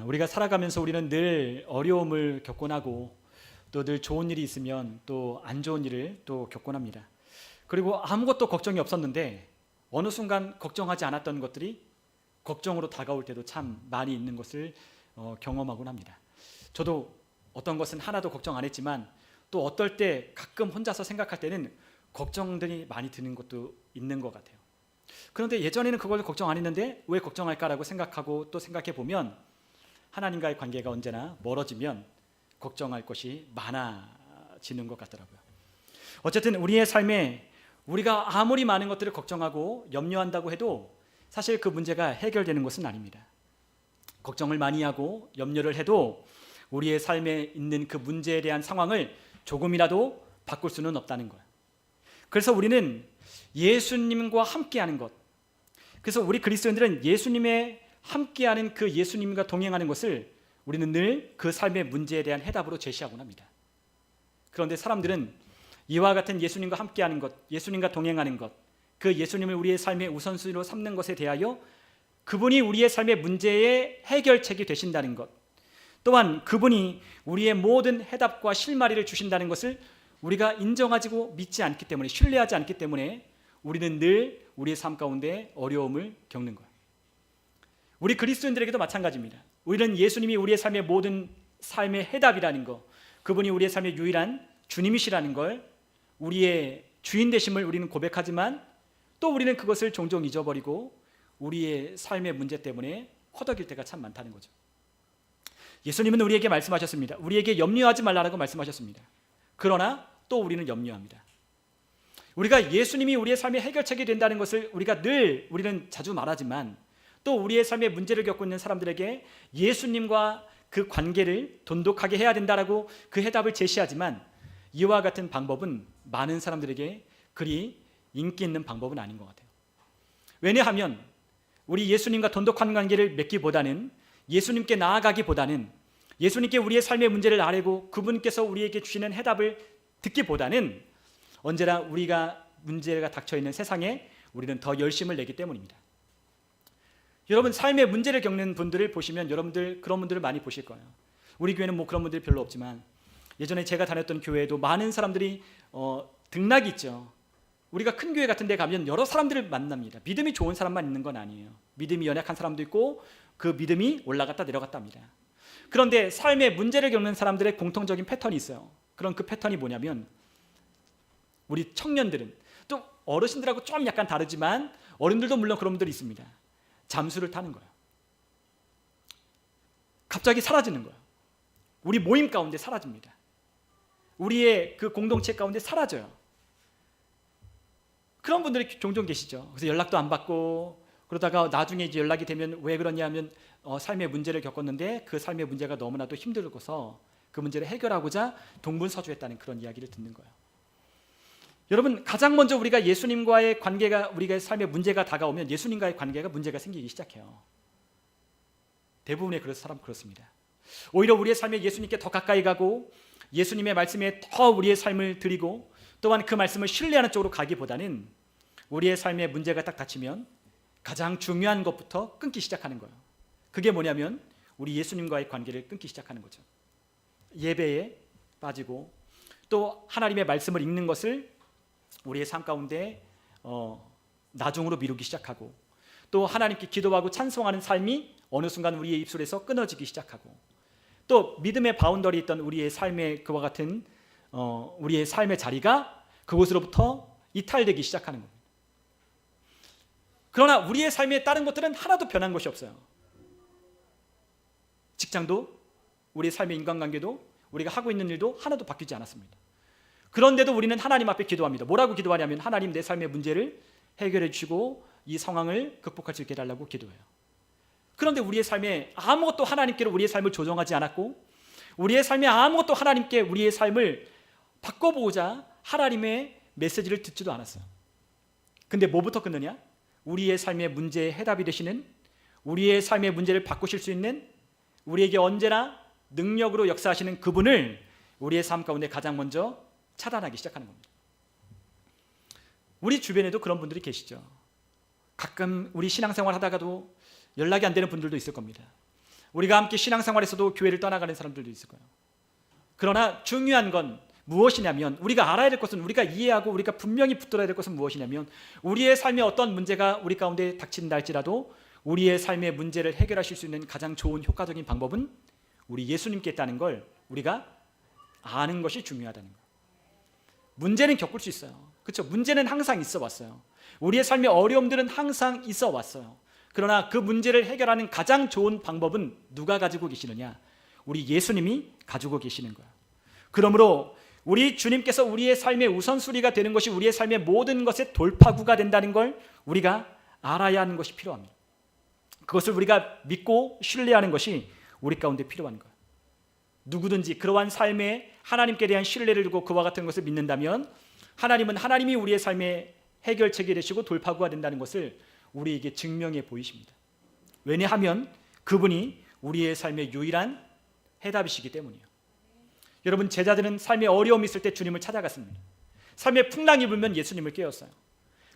우리가 살아가면서 우리는 늘 어려움을 겪곤 하고 또 늘 좋은 일이 있으면 또 안 좋은 일을 또 겪곤 합니다. 그리고 아무것도 걱정이 없었는데 어느 순간 걱정하지 않았던 것들이 걱정으로 다가올 때도 참 많이 있는 것을 경험하곤 합니다. 저도 어떤 것은 하나도 걱정 안 했지만 또 어떨 때 가끔 혼자서 생각할 때는 걱정들이 많이 드는 것도 있는 것 같아요. 그런데 예전에는 그걸 걱정 안 했는데 왜 걱정할까라고 생각하고 또 생각해 보면 하나님과의 관계가 언제나 멀어지면 걱정할 것이 많아지는 것 같더라고요. 어쨌든 우리의 삶에 우리가 아무리 많은 것들을 걱정하고 염려한다고 해도 사실 그 문제가 해결되는 것은 아닙니다. 걱정을 많이 하고 염려를 해도 우리의 삶에 있는 그 문제에 대한 상황을 조금이라도 바꿀 수는 없다는 거예요. 그래서 우리는 예수님과 함께하는 것, 그래서 우리 그리스도인들은 예수님의 함께하는 그 예수님과 동행하는 것을 우리는 늘 그 삶의 문제에 대한 해답으로 제시하곤 합니다. 그런데 사람들은 이와 같은 예수님과 함께하는 것, 예수님과 동행하는 것, 그 예수님을 우리의 삶의 우선순위로 삼는 것에 대하여 그분이 우리의 삶의 문제의 해결책이 되신다는 것, 또한 그분이 우리의 모든 해답과 실마리를 주신다는 것을 우리가 인정하고 믿지 않기 때문에, 신뢰하지 않기 때문에 우리는 늘 우리의 삶 가운데 어려움을 겪는 거예요. 우리 그리스도인들에게도 마찬가지입니다. 우리는 예수님이 우리의 삶의 모든 삶의 해답이라는 것, 그분이 우리의 삶의 유일한 주님이시라는 걸, 우리의 주인 되심을 우리는 고백하지만 또 우리는 그것을 종종 잊어버리고 우리의 삶의 문제 때문에 허덕일 때가 참 많다는 거죠. 예수님은 우리에게 말씀하셨습니다. 우리에게 염려하지 말라고 말씀하셨습니다. 그러나 또 우리는 염려합니다. 우리가 예수님이 우리의 삶의 해결책이 된다는 것을 우리는 자주 말하지만 또 우리의 삶의 문제를 겪고 있는 사람들에게 예수님과 그 관계를 돈독하게 해야 된다라고 그 해답을 제시하지만 이와 같은 방법은 많은 사람들에게 그리 인기 있는 방법은 아닌 것 같아요. 왜냐하면 우리 예수님과 돈독한 관계를 맺기보다는, 예수님께 나아가기보다는, 예수님께 우리의 삶의 문제를 아뢰고 그분께서 우리에게 주시는 해답을 듣기보다는 언제나 우리가 문제가 닥쳐있는 세상에 우리는 더 열심을 내기 때문입니다. 여러분, 삶의 문제를 겪는 분들을 보시면 여러분들 그런 분들을 많이 보실 거예요. 우리 교회는 뭐 그런 분들이 별로 없지만 예전에 제가 다녔던 교회에도 많은 사람들이 등락이 있죠. 우리가 큰 교회 같은 데 가면 여러 사람들을 만납니다. 믿음이 좋은 사람만 있는 건 아니에요. 믿음이 연약한 사람도 있고 그 믿음이 올라갔다 내려갔다 합니다. 그런데 삶의 문제를 겪는 사람들의 공통적인 패턴이 있어요. 그런 그 패턴이 뭐냐면, 우리 청년들은, 또 어르신들하고 좀 약간 다르지만 어른들도 물론 그런 분들이 있습니다. 잠수를 타는 거예요. 갑자기 사라지는 거예요. 우리 모임 가운데 사라집니다. 우리의 그 공동체 가운데 사라져요. 그런 분들이 종종 계시죠. 그래서 연락도 안 받고 그러다가 나중에 이제 연락이 되면 왜 그러냐면 삶의 문제를 겪었는데 그 삶의 문제가 너무나도 힘들고서 그 문제를 해결하고자 동분서주했다는 그런 이야기를 듣는 거예요. 여러분, 가장 먼저 우리가 예수님과의 관계가, 우리가 삶의 문제가 다가오면 예수님과의 관계가 문제가 생기기 시작해요. 대부분의 사람 그렇습니다. 오히려 우리의 삶에 예수님께 더 가까이 가고 예수님의 말씀에 더 우리의 삶을 드리고 또한 그 말씀을 신뢰하는 쪽으로 가기보다는 우리의 삶에 문제가 딱 닥치면 가장 중요한 것부터 끊기 시작하는 거예요. 그게 뭐냐면 우리 예수님과의 관계를 끊기 시작하는 거죠. 예배에 빠지고 또 하나님의 말씀을 읽는 것을 우리의 삶 가운데 나중으로 미루기 시작하고, 또 하나님께 기도하고 찬송하는 삶이 어느 순간 우리의 입술에서 끊어지기 시작하고, 또 믿음의 바운더리 있던 우리의 삶의 그와 같은 우리의 삶의 자리가 그곳으로부터 이탈되기 시작하는 겁니다. 그러나 우리의 삶에 다른 것들은 하나도 변한 것이 없어요. 직장도, 우리의 삶의 인간관계도, 우리가 하고 있는 일도 하나도 바뀌지 않았습니다. 그런데도 우리는 하나님 앞에 기도합니다. 뭐라고 기도하냐면, 하나님, 내 삶의 문제를 해결해 주시고 이 상황을 극복할 수 있게 해달라고 기도해요. 그런데 우리의 삶에 아무것도 하나님께로 우리의 삶을 조정하지 않았고, 우리의 삶에 아무것도 하나님께 우리의 삶을 바꿔보고자 하나님의 메시지를 듣지도 않았어요. 근데 뭐부터 끊느냐? 우리의 삶의 문제의 해답이 되시는, 우리의 삶의 문제를 바꾸실 수 있는, 우리에게 언제나 능력으로 역사하시는 그분을 우리의 삶 가운데 가장 먼저 차단하기 시작하는 겁니다. 우리 주변에도 그런 분들이 계시죠. 가끔 우리 신앙생활 하다가도 연락이 안 되는 분들도 있을 겁니다. 우리가 함께 신앙생활에서도 교회를 떠나가는 사람들도 있을 거예요. 그러나 중요한 건 무엇이냐면, 우리가 알아야 될 것은, 우리가 이해하고 우리가 분명히 붙들어야 될 것은 무엇이냐면, 우리의 삶에 어떤 문제가 우리 가운데 닥친다 할지라도 우리의 삶의 문제를 해결하실 수 있는 가장 좋은 효과적인 방법은 우리 예수님께 있다는 걸 우리가 아는 것이 중요하다는 거예요. 문제는 겪을 수 있어요. 그렇죠? 문제는 항상 있어 왔어요. 우리의 삶의 어려움들은 항상 있어 왔어요. 그러나 그 문제를 해결하는 가장 좋은 방법은 누가 가지고 계시느냐? 우리 예수님이 가지고 계시는 거예요. 그러므로 우리 주님께서 우리의 삶의 우선순위가 되는 것이 우리의 삶의 모든 것의 돌파구가 된다는 걸 우리가 알아야 하는 것이 필요합니다. 그것을 우리가 믿고 신뢰하는 것이 우리 가운데 필요한 거예요. 누구든지 그러한 삶에 하나님께 대한 신뢰를 두고 그와 같은 것을 믿는다면 하나님은 하나님이 우리의 삶의 해결책이 되시고 돌파구가 된다는 것을 우리에게 증명해 보이십니다. 왜냐하면 그분이 우리의 삶의 유일한 해답이시기 때문이에요. 여러분, 제자들은 삶의 어려움이 있을 때 주님을 찾아갔습니다. 삶의 풍랑이 불면 예수님을 깨웠어요.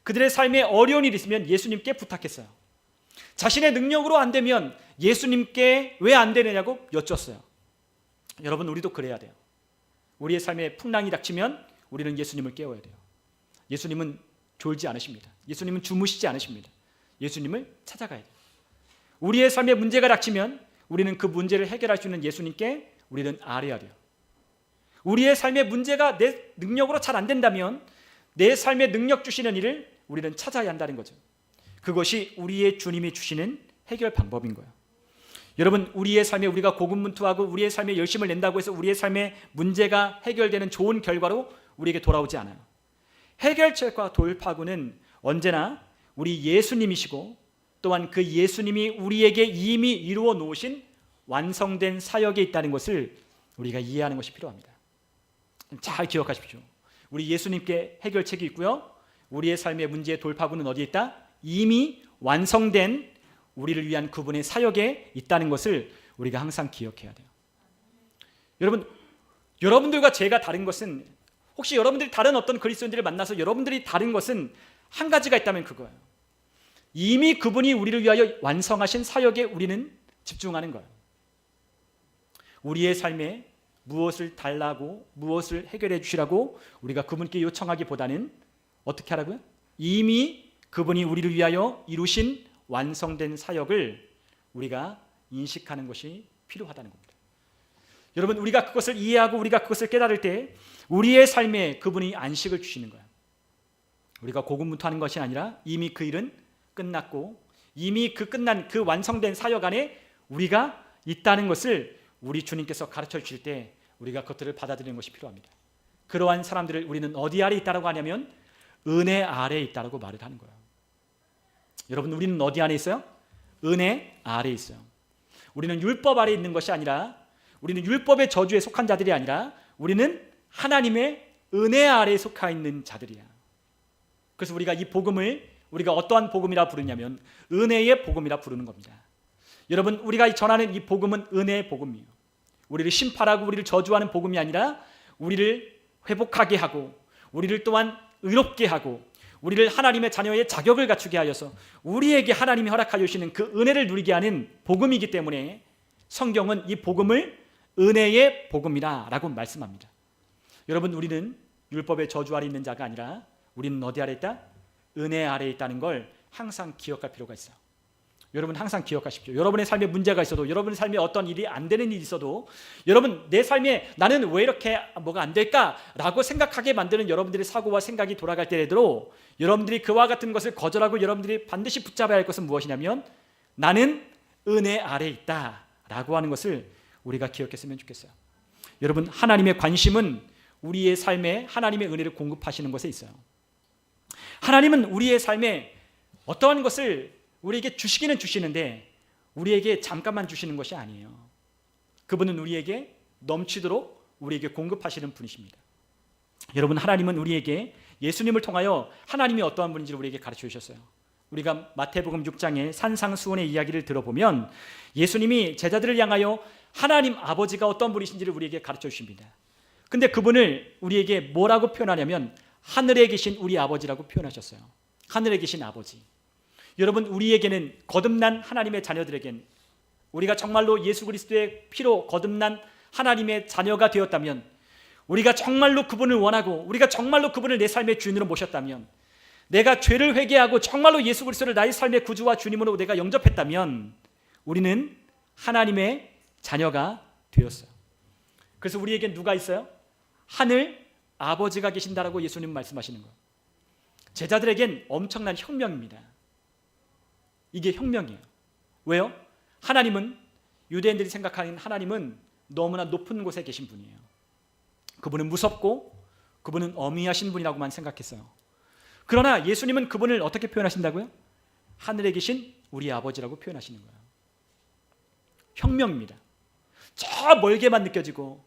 그들의 삶에 어려운 일이 있으면 예수님께 부탁했어요. 자신의 능력으로 안 되면 예수님께 왜 안 되느냐고 여쭸어요. 여러분, 우리도 그래야 돼요. 우리의 삶에 풍랑이 닥치면 우리는 예수님을 깨워야 돼요. 예수님은 졸지 않으십니다. 예수님은 주무시지 않으십니다. 예수님을 찾아가야 돼요. 우리의 삶에 문제가 닥치면 우리는 그 문제를 해결할 수 있는 예수님께 우리는 아뢰야 돼요. 우리의 삶의 문제가 내 능력으로 잘 안 된다면 내 삶의 능력 주시는 일을 우리는 찾아야 한다는 거죠. 그것이 우리의 주님이 주시는 해결 방법인 거예요. 여러분, 우리의 삶에 우리가 고군분투하고 우리의 삶에 열심을 낸다고 해서 우리의 삶의 문제가 해결되는 좋은 결과로 우리에게 돌아오지 않아요. 해결책과 돌파구는 언제나 우리 예수님이시고 또한 그 예수님이 우리에게 이미 이루어 놓으신 완성된 사역에 있다는 것을 우리가 이해하는 것이 필요합니다. 잘 기억하십시오. 우리 예수님께 해결책이 있고요. 우리의 삶의 문제의 돌파구는 어디에 있다? 이미 완성된 우리를 위한 그분의 사역에 있다는 것을 우리가 항상 기억해야 돼요. 여러분, 여러분들과 제가 다른 것은, 혹시 여러분들이 다른 어떤 그리스도인들을 만나서 여러분들이 다른 것은 한 가지가 있다면 그거예요. 이미 그분이 우리를 위하여 완성하신 사역에 우리는 집중하는 거예요. 우리의 삶에 무엇을 달라고, 무엇을 해결해 주시라고 우리가 그분께 요청하기보다는 어떻게 하라고요? 이미 그분이 우리를 위하여 이루신 완성된 사역을 우리가 인식하는 것이 필요하다는 겁니다. 여러분, 우리가 그것을 이해하고 우리가 그것을 깨달을 때 우리의 삶에 그분이 안식을 주시는 거예요. 우리가 고군분투하는 것이 아니라 이미 그 일은 끝났고 이미 그 끝난 그 완성된 사역 안에 우리가 있다는 것을 우리 주님께서 가르쳐 주실 때 우리가 그것들을 받아들이는 것이 필요합니다. 그러한 사람들을 우리는 어디 아래 있다라고 하냐면 은혜 아래에 있다라고 말을 하는 거예요. 여러분, 우리는 어디 안에 있어요? 은혜 아래에 있어요. 우리는 율법 아래에 있는 것이 아니라, 우리는 율법의 저주에 속한 자들이 아니라 우리는 하나님의 은혜 아래에 속하 있는 자들이야. 그래서 우리가 이 복음을 우리가 어떠한 복음이라 부르냐면 은혜의 복음이라 부르는 겁니다. 여러분, 우리가 전하는 이 복음은 은혜의 복음이에요. 우리를 심판하고 우리를 저주하는 복음이 아니라 우리를 회복하게 하고 우리를 또한 의롭게 하고 우리를 하나님의 자녀의 자격을 갖추게 하여서 우리에게 하나님이 허락하여 주시는 그 은혜를 누리게 하는 복음이기 때문에 성경은 이 복음을 은혜의 복음이라고 말씀합니다. 여러분, 우리는 율법의 저주 아래 있는 자가 아니라 우리는 어디 아래 있다? 은혜 아래에 있다는 걸 항상 기억할 필요가 있어요. 여러분, 항상 기억하십시오. 여러분의 삶에 문제가 있어도, 여러분의 삶에 어떤 일이 안 되는 일이 있어도, 여러분 내 삶에 나는 왜 이렇게 뭐가 안 될까라고 생각하게 만드는 여러분들의 사고와 생각이 돌아갈 때에도 여러분들이 그와 같은 것을 거절하고 여러분들이 반드시 붙잡아야 할 것은 무엇이냐면 나는 은혜 아래에 있다라고 하는 것을 우리가 기억했으면 좋겠어요. 여러분, 하나님의 관심은 우리의 삶에 하나님의 은혜를 공급하시는 것에 있어요. 하나님은 우리의 삶에 어떠한 것을 우리에게 주시기는 주시는데 우리에게 잠깐만 주시는 것이 아니에요. 그분은 우리에게 넘치도록 우리에게 공급하시는 분이십니다. 여러분, 하나님은 우리에게 예수님을 통하여 하나님이 어떠한 분인지를 우리에게 가르쳐 주셨어요. 우리가 마태복음 6장의 산상수훈의 이야기를 들어보면 예수님이 제자들을 향하여 하나님 아버지가 어떤 분이신지를 우리에게 가르쳐 주십니다. 근데 그분을 우리에게 뭐라고 표현하냐면 하늘에 계신 우리 아버지라고 표현하셨어요. 하늘에 계신 아버지. 여러분, 우리에게는 거듭난 하나님의 자녀들에겐 우리가 정말로 예수 그리스도의 피로 거듭난 하나님의 자녀가 되었다면, 우리가 정말로 그분을 원하고 우리가 정말로 그분을 내 삶의 주인으로 모셨다면, 내가 죄를 회개하고 정말로 예수 그리스도를 나의 삶의 구주와 주님으로 내가 영접했다면 우리는 하나님의 자녀가 되었어요. 그래서 우리에겐 누가 있어요? 하늘 아버지가 계신다라고 예수님 말씀하시는 거예요. 제자들에겐 엄청난 혁명입니다. 이게 혁명이에요. 왜요? 하나님은, 유대인들이 생각하는 하나님은 너무나 높은 곳에 계신 분이에요. 그분은 무섭고 그분은 어미하신 분이라고만 생각했어요. 그러나 예수님은 그분을 어떻게 표현하신다고요? 하늘에 계신 우리 아버지라고 표현하시는 거예요. 혁명입니다. 저 멀게만 느껴지고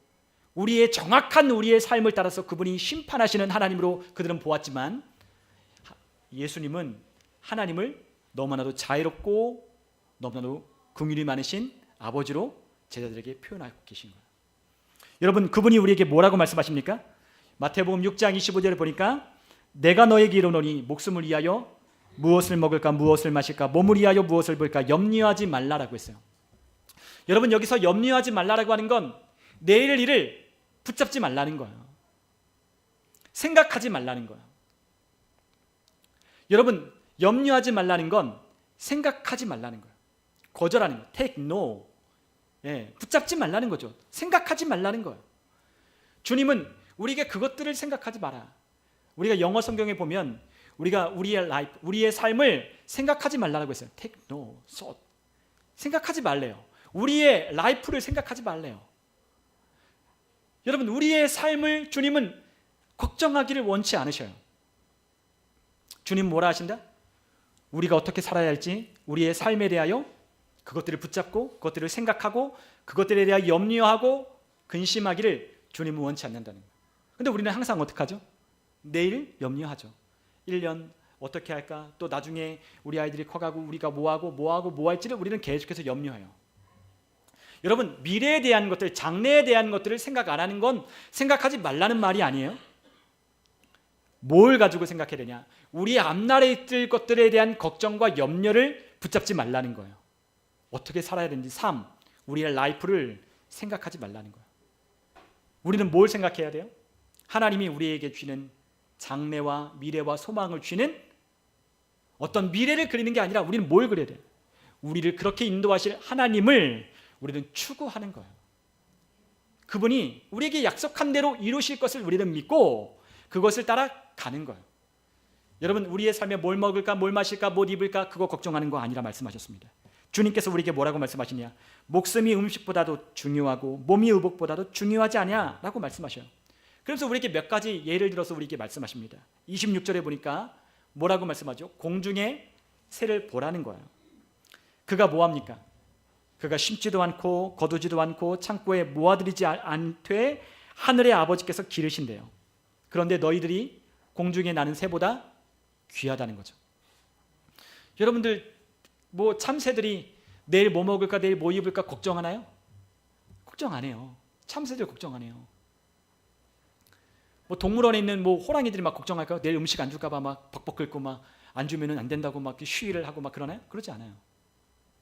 우리의 정확한 우리의 삶을 따라서 그분이 심판하시는 하나님으로 그들은 보았지만, 예수님은 하나님을 너무나도 자유롭고 너무나도 긍휼이 많으신 아버지로 제자들에게 표현하고 계신 거예요. 여러분, 그분이 우리에게 뭐라고 말씀하십니까? 마태복음 6장 25절에 보니까 내가 너에게 이르노니 목숨을 위하여 무엇을 먹을까 무엇을 마실까 몸을 위하여 무엇을 볼까 염려하지 말라라고 했어요. 여러분, 여기서 염려하지 말라라고 하는 건 내일 일을 붙잡지 말라는 거예요. 생각하지 말라는 거예요. 여러분, 염려하지 말라는 건 생각하지 말라는 거예요. 거절하는 거예요. take no. 붙잡지 말라는 거죠. 생각하지 말라는 거예요. 주님은 우리에게 그것들을 생각하지 마라. 우리가 영어 성경에 보면 우리가 우리의 라이프, 우리의 삶을 생각하지 말라고 했어요. take no thought. 생각하지 말래요. 우리의 라이프를 생각하지 말래요. 여러분, 우리의 삶을 주님은 걱정하기를 원치 않으셔요. 주님 뭐라 하신다? 우리가 어떻게 살아야 할지, 우리의 삶에 대하여 그것들을 붙잡고 그것들을 생각하고 그것들에 대하여 염려하고 근심하기를 주님은 원치 않는다는 거예요. 그런데 우리는 항상 어떻게 하죠? 내일 염려하죠. 1년 어떻게 할까? 또 나중에 우리 아이들이 커가고 우리가 뭐 할지를 우리는 계속해서 염려해요. 여러분, 미래에 대한 것들, 장래에 대한 것들을 생각 안 하는 건 생각하지 말라는 말이 아니에요. 뭘 가지고 생각해야 되냐? 우리 앞날에 있을 것들에 대한 걱정과 염려를 붙잡지 말라는 거예요. 어떻게 살아야 되는지 삶, 우리의 라이프를 생각하지 말라는 거예요. 우리는 뭘 생각해야 돼요? 하나님이 우리에게 주시는 장래와 미래와 소망을 주시는 어떤 미래를 그리는 게 아니라 우리는 뭘 그려야 돼요? 우리를 그렇게 인도하실 하나님을 우리는 추구하는 거예요. 그분이 우리에게 약속한 대로 이루실 것을 우리는 믿고 그것을 따라 가는 거예요. 여러분, 우리의 삶에 뭘 먹을까, 뭘 마실까, 뭘 입을까 그거 걱정하는 거 아니라 말씀하셨습니다. 주님께서 우리에게 뭐라고 말씀하시냐? 목숨이 음식보다도 중요하고 몸이 의복보다도 중요하지 않냐? 라고 말씀하셔요. 그래서 우리에게 몇 가지 예를 들어서 우리에게 말씀하십니다. 26절에 보니까 뭐라고 말씀하죠? 공중의 새를 보라는 거예요. 그가 뭐합니까? 그가 심지도 않고 거두지도 않고 창고에 모아들이지 않되 하늘의 아버지께서 기르신대요. 그런데 너희들이 공중에 나는 새보다 귀하다는 거죠. 여러분들, 뭐 참새들이 내일 뭐 먹을까, 내일 뭐 입을까 걱정하나요? 걱정 안 해요. 참새들 걱정 안 해요. 뭐 동물원에 있는 뭐 호랑이들이 막 걱정할까요? 내일 음식 안 줄까 봐 막 벅벅 끓고 막 안 주면은 안 된다고 막 시위를 하고 막 그러나요? 그러지 않아요.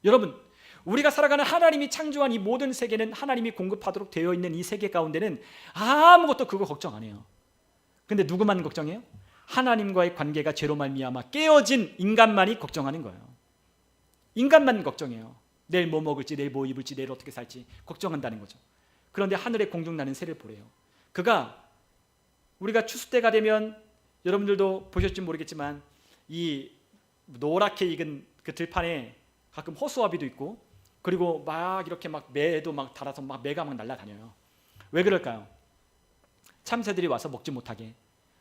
여러분, 우리가 살아가는 하나님이 창조한 이 모든 세계는 하나님이 공급하도록 되어 있는 이 세계 가운데는 아무것도 그거 걱정 안 해요. 근데 누구만 걱정해요? 하나님과의 관계가 죄로 말미암아 깨어진 인간만이 걱정하는 거예요. 인간만 걱정해요. 내일 뭐 먹을지, 내일 뭐 입을지, 내일 어떻게 살지 걱정한다는 거죠. 그런데 하늘에 공중 나는 새를 보래요. 그가 우리가 추수 때가 되면 여러분들도 보셨을지 모르겠지만 이 노랗게 익은 그 들판에 가끔 호수아비도 있고, 그리고 막 이렇게 막 매도 막 달아서 막 매가 막 날아다녀요. 왜 그럴까요? 참새들이 와서 먹지 못하게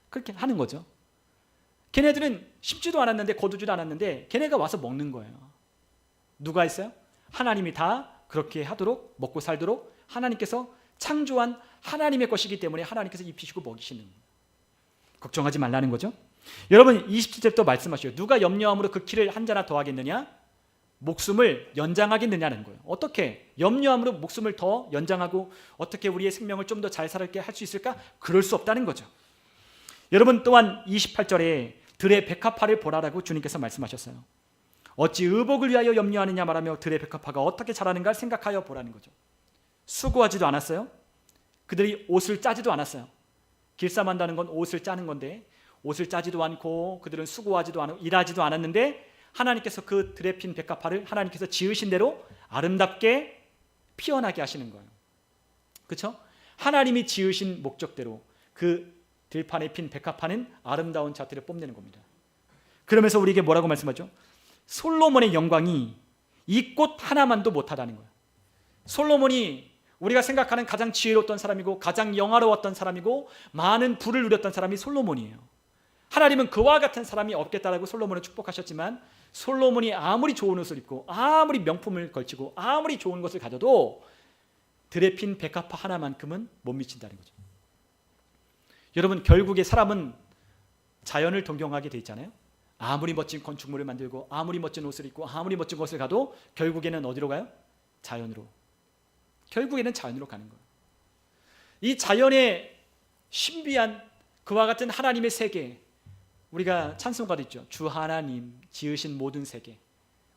그렇게 하는 거죠. 걔네들은 심지도 않았는데 거두지도 않았는데 걔네가 와서 먹는 거예요. 누가 했어요? 하나님이 다 그렇게 하도록, 먹고 살도록 하나님께서 창조한 하나님의 것이기 때문에 하나님께서 입히시고 먹이시는 거예요. 걱정하지 말라는 거죠. 여러분, 27절부터 말씀하셔요. 누가 염려함으로 그 키를 한 자나 더하겠느냐? 목숨을 연장하겠느냐는 거예요. 어떻게 염려함으로 목숨을 더 연장하고 어떻게 우리의 생명을 좀 더 잘 살게 할 수 있을까? 그럴 수 없다는 거죠. 여러분, 또한 28절에 들의 백합화를 보라라고 주님께서 말씀하셨어요. 어찌 의복을 위하여 염려하느냐 말하며 들의 백합화가 어떻게 자라는가 생각하여 보라는 거죠. 수고하지도 않았어요. 그들이 옷을 짜지도 않았어요. 길쌈한다는 건 옷을 짜는 건데 옷을 짜지도 않고 그들은 수고하지도 않고 일하지도 않았는데 하나님께서 그 들에 핀 백합화를 하나님께서 지으신 대로 아름답게 피어나게 하시는 거예요. 그렇죠? 하나님이 지으신 목적대로 그 들판에 핀 백합화는 아름다운 자태를 뽐내는 겁니다. 그러면서 우리에게 뭐라고 말씀하죠? 솔로몬의 영광이 이 꽃 하나만도 못하다는 거예요. 솔로몬이 우리가 생각하는 가장 지혜로웠던 사람이고 가장 영화로웠던 사람이고 많은 부를 누렸던 사람이 솔로몬이에요. 하나님은 그와 같은 사람이 없겠다라고 솔로몬을 축복하셨지만 솔로몬이 아무리 좋은 옷을 입고 아무리 명품을 걸치고 아무리 좋은 것을 가져도 들에 핀 백합화 하나만큼은 못 미친다는 거죠. 여러분, 결국에 사람은 자연을 동경하게 돼 있잖아요. 아무리 멋진 건축물을 만들고 아무리 멋진 옷을 입고 아무리 멋진 곳을 가도 결국에는 어디로 가요? 자연으로. 결국에는 자연으로 가는 거예요. 이 자연의 신비한 그와 같은 하나님의 세계, 우리가 찬송가도 있죠. 주 하나님 지으신 모든 세계.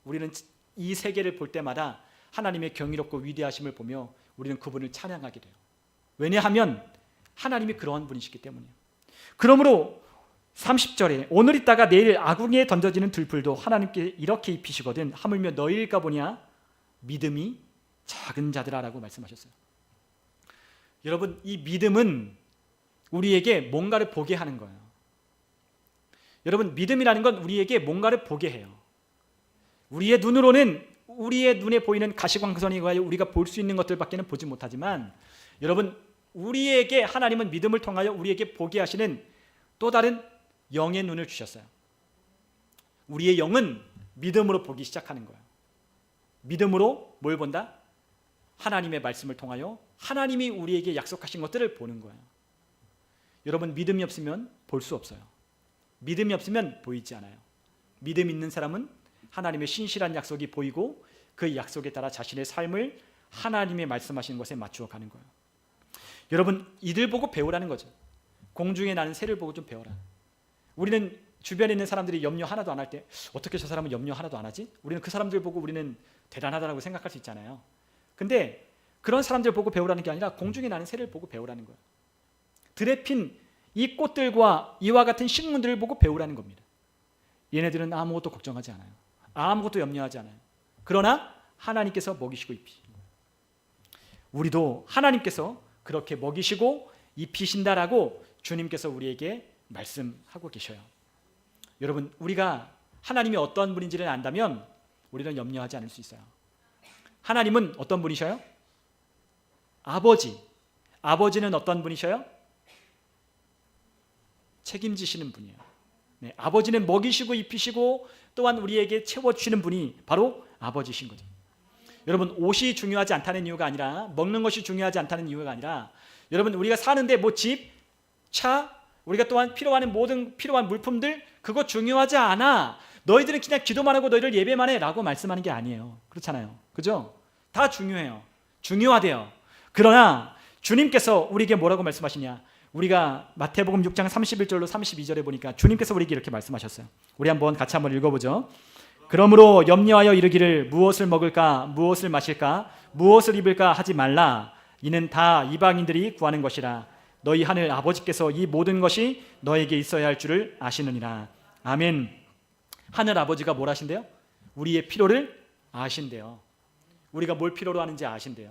우리는 이 세계를 볼 때마다 하나님의 경이롭고 위대하심을 보며 우리는 그분을 찬양하게 돼요. 왜냐하면 하나님이 그러한 분이시기 때문이에요. 그러므로 30절에 오늘 있다가 내일 아궁이에 던져지는 들풀도 하나님께 이렇게 입히시거든 하물며 너희일까 보냐 믿음이 작은 자들아라고 말씀하셨어요. 여러분, 이 믿음은 우리에게 뭔가를 보게 하는 거예요. 여러분, 믿음이라는 건 우리에게 뭔가를 보게 해요. 우리의 눈으로는 우리의 눈에 보이는 가시광선에 의하여 우리가 볼 수 있는 것들밖에는 보지 못하지만 여러분, 우리에게 하나님은 믿음을 통하여 우리에게 보게 하시는 또 다른 영의 눈을 주셨어요. 우리의 영은 믿음으로 보기 시작하는 거예요. 믿음으로 뭘 본다? 하나님의 말씀을 통하여 하나님이 우리에게 약속하신 것들을 보는 거예요. 여러분, 믿음이 없으면 볼 수 없어요. 믿음이 없으면 보이지 않아요. 믿음 있는 사람은 하나님의 신실한 약속이 보이고 그 약속에 따라 자신의 삶을 하나님의 말씀하시는 것에 맞추어 가는 거예요. 여러분, 이들 보고 배우라는 거죠. 공중에 나는 새를 보고 좀 배워라. 우리는 주변에 있는 사람들이 염려 하나도 안 할 때 어떻게 저 사람은 염려 하나도 안 하지? 우리는 그 사람들 보고 우리는 대단하다고 생각할 수 있잖아요. 근데 그런 사람들 보고 배우라는 게 아니라 공중에 나는 새를 보고 배우라는 거예요. 들에 핀 이 꽃들과 이와 같은 식물들을 보고 배우라는 겁니다. 얘네들은 아무것도 걱정하지 않아요. 아무것도 염려하지 않아요. 그러나 하나님께서 먹이시고 입히시는 거예요. 우리도 하나님께서 그렇게 먹이시고 입히신다라고 주님께서 우리에게 말씀하고 계셔요. 여러분, 우리가 하나님이 어떤 분인지를 안다면 우리는 염려하지 않을 수 있어요. 하나님은 어떤 분이셔요? 아버지. 아버지는 어떤 분이셔요? 책임지시는 분이에요. 네, 아버지는 먹이시고 입히시고 또한 우리에게 채워주시는 분이 바로 아버지신 거죠. 여러분, 옷이 중요하지 않다는 이유가 아니라 먹는 것이 중요하지 않다는 이유가 아니라 여러분, 우리가 사는데 뭐 집, 차, 우리가 또한 필요한 모든 필요한 물품들 그거 중요하지 않아. 너희들은 그냥 기도만 하고 너희들 예배만 해 라고 말씀하는 게 아니에요. 그렇잖아요. 그죠? 다 중요해요. 중요하대요. 그러나 주님께서 우리에게 뭐라고 말씀하시냐? 우리가 마태복음 6장 31절로 32절에 보니까 주님께서 우리에게 이렇게 말씀하셨어요. 우리 같이 한번 읽어보죠. 그러므로 염려하여 이르기를 무엇을 먹을까 무엇을 마실까 무엇을 입을까 하지 말라. 이는 다 이방인들이 구하는 것이라. 너희 하늘 아버지께서 이 모든 것이 너에게 있어야 할 줄을 아시느니라. 아멘. 하늘 아버지가 뭘 하신대요? 우리의 필요를 아신대요. 우리가 뭘 필요로 하는지 아신대요.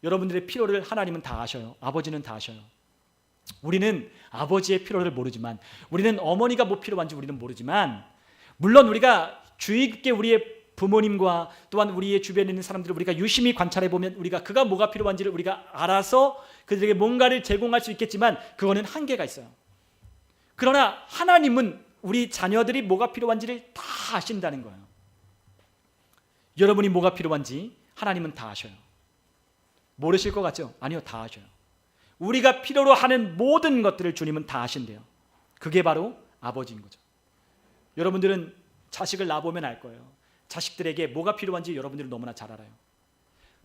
여러분들의 필요를 하나님은 다 아셔요. 아버지는 다 아셔요. 우리는 아버지의 필요를 모르지만, 우리는 어머니가 뭐 필요한지 우리는 모르지만, 물론 우리가 주의 깊게 우리의 부모님과 또한 우리의 주변에 있는 사람들을 우리가 유심히 관찰해 보면 우리가 그가 뭐가 필요한지를 우리가 알아서 그들에게 뭔가를 제공할 수 있겠지만 그거는 한계가 있어요. 그러나 하나님은 우리 자녀들이 뭐가 필요한지를 다 아신다는 거예요. 여러분이 뭐가 필요한지 하나님은 다 아셔요. 모르실 것 같죠? 아니요, 다 아셔요. 우리가 필요로 하는 모든 것들을 주님은 다 아신대요. 그게 바로 아버지인 거죠. 여러분들은 자식을 낳아보면 알 거예요. 자식들에게 뭐가 필요한지 여러분들은 너무나 잘 알아요.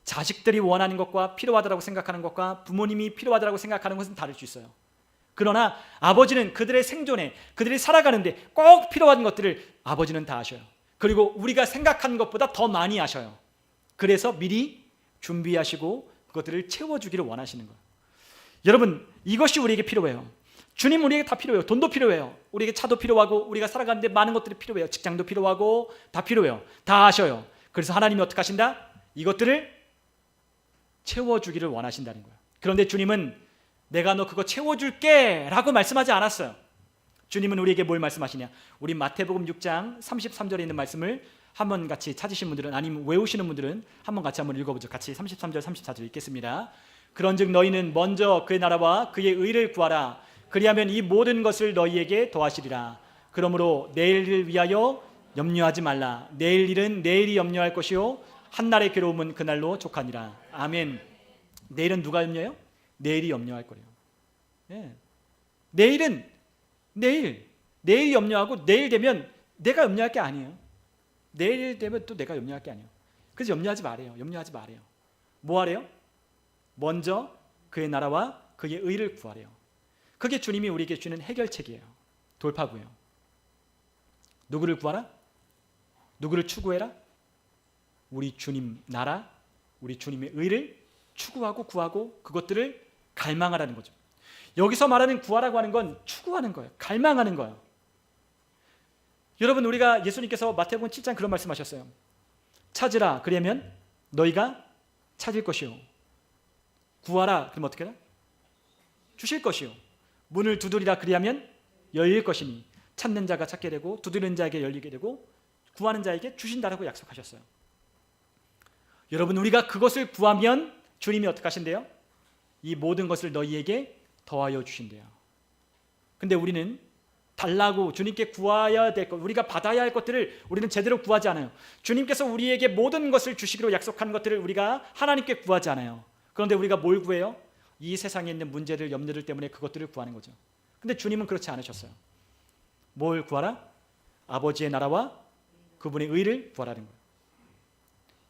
자식들이 원하는 것과 필요하다고 생각하는 것과 부모님이 필요하다고 생각하는 것은 다를 수 있어요. 그러나 아버지는 그들의 생존에, 그들이 살아가는데 꼭 필요한 것들을 아버지는 다 아셔요. 그리고 우리가 생각한 것보다 더 많이 하셔요. 그래서 미리 준비하시고 그것들을 채워주기를 원하시는 거예요. 여러분, 이것이 우리에게 필요해요. 주님 우리에게 다 필요해요. 돈도 필요해요. 우리에게 차도 필요하고 우리가 살아가는데 많은 것들이 필요해요. 직장도 필요하고 다 필요해요. 다 하셔요. 그래서 하나님이 어떻게 하신다? 이것들을 채워주기를 원하신다는 거예요. 그런데 주님은 내가 너 그거 채워줄게 라고 말씀하지 않았어요. 주님은 우리에게 뭘 말씀하시냐? 우리 마태복음 6장 33절에 있는 말씀을 한번 같이 찾으신 분들은, 아니면 외우시는 분들은 한번 같이 한번 읽어보죠. 같이 33절 34절 읽겠습니다. 그런즉 너희는 먼저 그의 나라와 그의 의를 구하라. 그리하면 이 모든 것을 너희에게 더하시리라. 그러므로 내일을 위하여 염려하지 말라. 내일 일은 내일이 염려할 것이요 한날의 괴로움은 그날로 족하니라. 아멘. 내일은 누가 염려해요? 내일이 염려할 거래요. 네. 내일은 내일 염려하고 내일 되면 내가 염려할 게 아니에요. 내일 되면 또 내가 염려할 게 아니에요. 그래서 염려하지 말아요. 염려하지 말아요. 뭐 하래요? 먼저 그의 나라와 그의 의를 구하래요. 그게 주님이 우리에게 주는 해결책이에요. 돌파구예요. 누구를 구하라? 누구를 추구해라? 우리 주님 나라, 우리 주님의 의를 추구하고 구하고 그것들을 갈망하라는 거죠. 여기서 말하는 구하라고 하는 건 추구하는 거예요. 갈망하는 거예요. 여러분, 우리가 예수님께서 마태복음 7장 그런 말씀하셨어요. 찾으라, 그러면 너희가 찾을 것이요. 구하라, 그럼 어떻게 해라? 주실 것이요. 문을 두드리라, 그리하면 열릴 것이니 찾는 자가 찾게 되고 두드리는 자에게 열리게 되고 구하는 자에게 주신다라고 약속하셨어요. 여러분, 우리가 그것을 구하면 주님이 어떻게 하신대요? 이 모든 것을 너희에게 더하여 주신대요. 근데 우리는 달라고 주님께 구해야 될 것, 우리가 받아야 할 것들을 우리는 제대로 구하지 않아요. 주님께서 우리에게 모든 것을 주시기로 약속한 것들을 우리가 하나님께 구하지 않아요. 그런데 우리가 뭘 구해요? 이 세상에 있는 문제들, 염려들 때문에 그것들을 구하는 거죠. 근데 주님은 그렇지 않으셨어요. 뭘 구하라? 아버지의 나라와 그분의 의를 구하라는 거예요.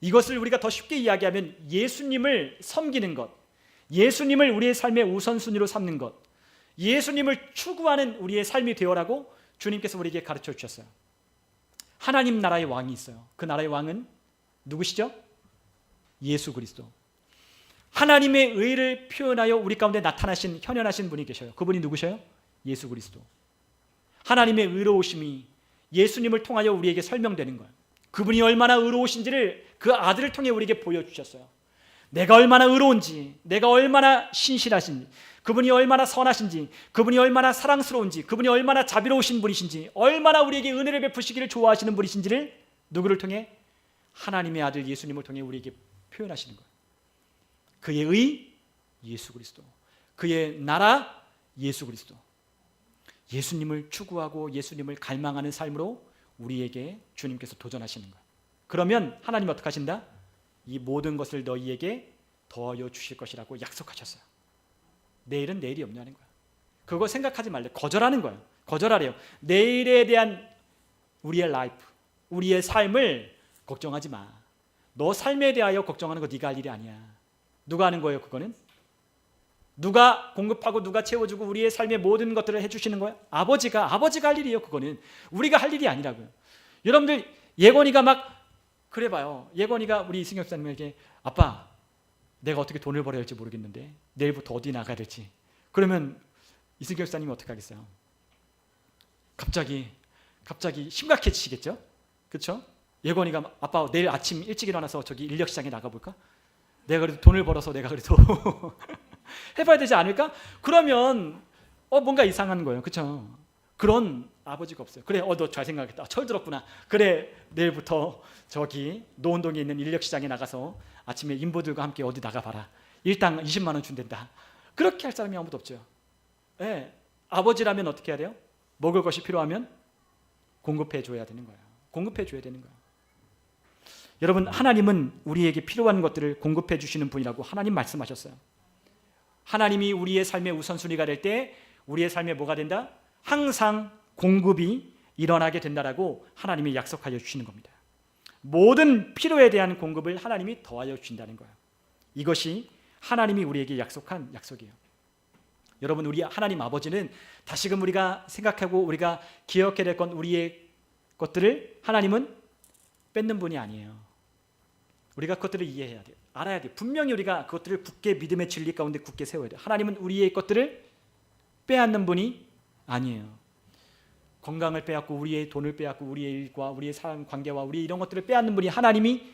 이것을 우리가 더 쉽게 이야기하면 예수님을 섬기는 것, 예수님을 우리의 삶의 우선순위로 삼는 것, 예수님을 추구하는 우리의 삶이 되어라고 주님께서 우리에게 가르쳐 주셨어요. 하나님 나라의 왕이 있어요. 그 나라의 왕은 누구시죠? 예수 그리스도. 하나님의 의를 표현하여 우리 가운데 나타나신, 현현하신 분이 계셔요. 그분이 누구셔요? 예수 그리스도. 하나님의 의로우심이 예수님을 통하여 우리에게 설명되는 거예요. 그분이 얼마나 의로우신지를 그 아들을 통해 우리에게 보여주셨어요. 내가 얼마나 의로운지, 내가 얼마나 신실하신지, 그분이 얼마나 선하신지, 그분이 얼마나 사랑스러운지, 그분이 얼마나 자비로우신 분이신지, 얼마나 우리에게 은혜를 베푸시기를 좋아하시는 분이신지를 누구를 통해? 하나님의 아들 예수님을 통해 우리에게 표현하시는 거예요. 그의 의, 예수 그리스도. 그의 나라, 예수 그리스도. 예수님을 추구하고 예수님을 갈망하는 삶으로 우리에게 주님께서 도전하시는 거예요. 그러면 하나님 어떻게 하신다? 이 모든 것을 너희에게 더하여 주실 것이라고 약속하셨어요. 내일은 내일이 염려하는 거예요. 그거 생각하지 말래. 거절하는 거예요. 거절하래요. 내일에 대한 우리의 라이프, 우리의 삶을 걱정하지 마. 너 삶에 대하여 걱정하는 거 네가 할 일이 아니야. 누가 하는 거예요? 그거는 누가 공급하고 누가 채워주고 우리의 삶의 모든 것들을 해주시는 거예요? 아버지가 할 일이에요. 그거는 우리가 할 일이 아니라고요. 여러분들, 예건이가 막 그래봐요. 예건이가 우리 이승엽 목사님에게 아빠, 내가 어떻게 돈을 벌어야 할지 모르겠는데 내일부터 어디 나가야 될지. 그러면 이승엽 목사님이 어떻게 하겠어요? 갑자기 심각해지시겠죠? 그렇죠? 예건이가 아빠 내일 아침 일찍 일어나서 저기 인력시장에 나가볼까? 내가 그래도 돈을 벌어서 내가 그래도 해봐야 되지 않을까? 그러면 뭔가 이상한 거예요. 그렇죠? 그런 아버지가 없어요. 그래, 너 잘 생각했다. 철 들었구나. 그래, 내일부터 저기 노원동에 있는 인력시장에 나가서 아침에 인부들과 함께 어디 나가봐라. 일당 20만 원 준댄다. 그렇게 할 사람이 아무도 없죠. 네, 아버지라면 어떻게 해야 돼요? 먹을 것이 필요하면 공급해 줘야 되는 거예요. 공급해 줘야 되는 거예요. 여러분, 하나님은 우리에게 필요한 것들을 공급해 주시는 분이라고 하나님 말씀하셨어요. 하나님이 우리의 삶의 우선순위가 될 때 우리의 삶에 뭐가 된다? 항상 공급이 일어나게 된다라고 하나님이 약속하여 주시는 겁니다. 모든 필요에 대한 공급을 하나님이 더하여 주신다는 거예요. 이것이 하나님이 우리에게 약속한 약속이에요. 여러분, 우리 하나님 아버지는 다시금 우리가 생각하고 우리가 기억해야 될 건 우리의 것들을 하나님은 뺏는 분이 아니에요. 우리가 그것들을 이해해야 돼요. 알아야 돼요. 분명히 우리가 그것들을 굳게 믿음의 진리 가운데 굳게 세워야 돼요. 하나님은 우리의 것들을 빼앗는 분이 아니에요. 건강을 빼앗고 우리의 돈을 빼앗고 우리의 일과 우리의 사랑 관계와 우리 이런 것들을 빼앗는 분이 하나님이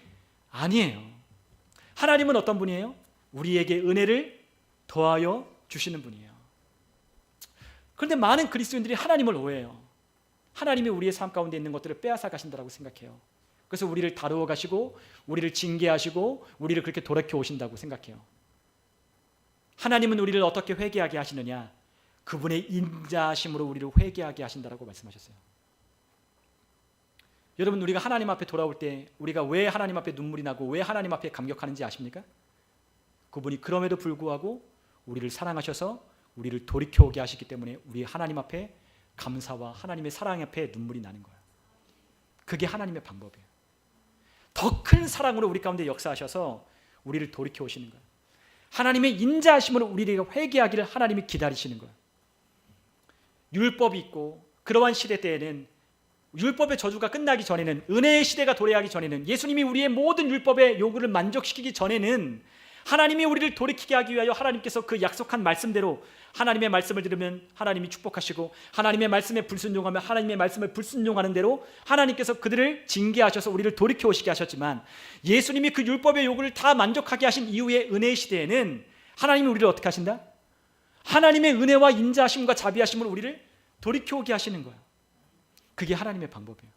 아니에요. 하나님은 어떤 분이에요? 우리에게 은혜를 더하여 주시는 분이에요. 그런데 많은 그리스도인들이 하나님을 오해해요. 하나님이 우리의 삶 가운데 있는 것들을 빼앗아 가신다고 생각해요. 그래서 우리를 다루어 가시고 우리를 징계하시고 우리를 그렇게 돌이켜 오신다고 생각해요. 하나님은 우리를 어떻게 회개하게 하시느냐? 그분의 인자하심으로 우리를 회개하게 하신다라고 말씀하셨어요. 여러분, 우리가 하나님 앞에 돌아올 때 우리가 왜 하나님 앞에 눈물이 나고 왜 하나님 앞에 감격하는지 아십니까? 그분이 그럼에도 불구하고 우리를 사랑하셔서 우리를 돌이켜 오게 하시기 때문에 우리 하나님 앞에 감사와 하나님의 사랑 앞에 눈물이 나는 거예요. 그게 하나님의 방법이에요. 더 큰 사랑으로 우리 가운데 역사하셔서 우리를 돌이켜 오시는 거예요. 하나님의 인자하심으로 우리가 회개하기를 하나님이 기다리시는 거예요. 율법이 있고 그러한 시대 때에는 율법의 저주가 끝나기 전에는, 은혜의 시대가 도래하기 전에는, 예수님이 우리의 모든 율법의 요구를 만족시키기 전에는 하나님이 우리를 돌이키게 하기 위하여 하나님께서 그 약속한 말씀대로 하나님의 말씀을 들으면 하나님이 축복하시고 하나님의 말씀에 불순종하면 하나님의 말씀을 불순종하는 대로 하나님께서 그들을 징계하셔서 우리를 돌이켜 오시게 하셨지만, 예수님이 그 율법의 요구를 다 만족하게 하신 이후의 은혜의 시대에는 하나님이 우리를 어떻게 하신다? 하나님의 은혜와 인자하심과 자비하심으로 우리를 돌이켜 오게 하시는 거예요. 그게 하나님의 방법이에요.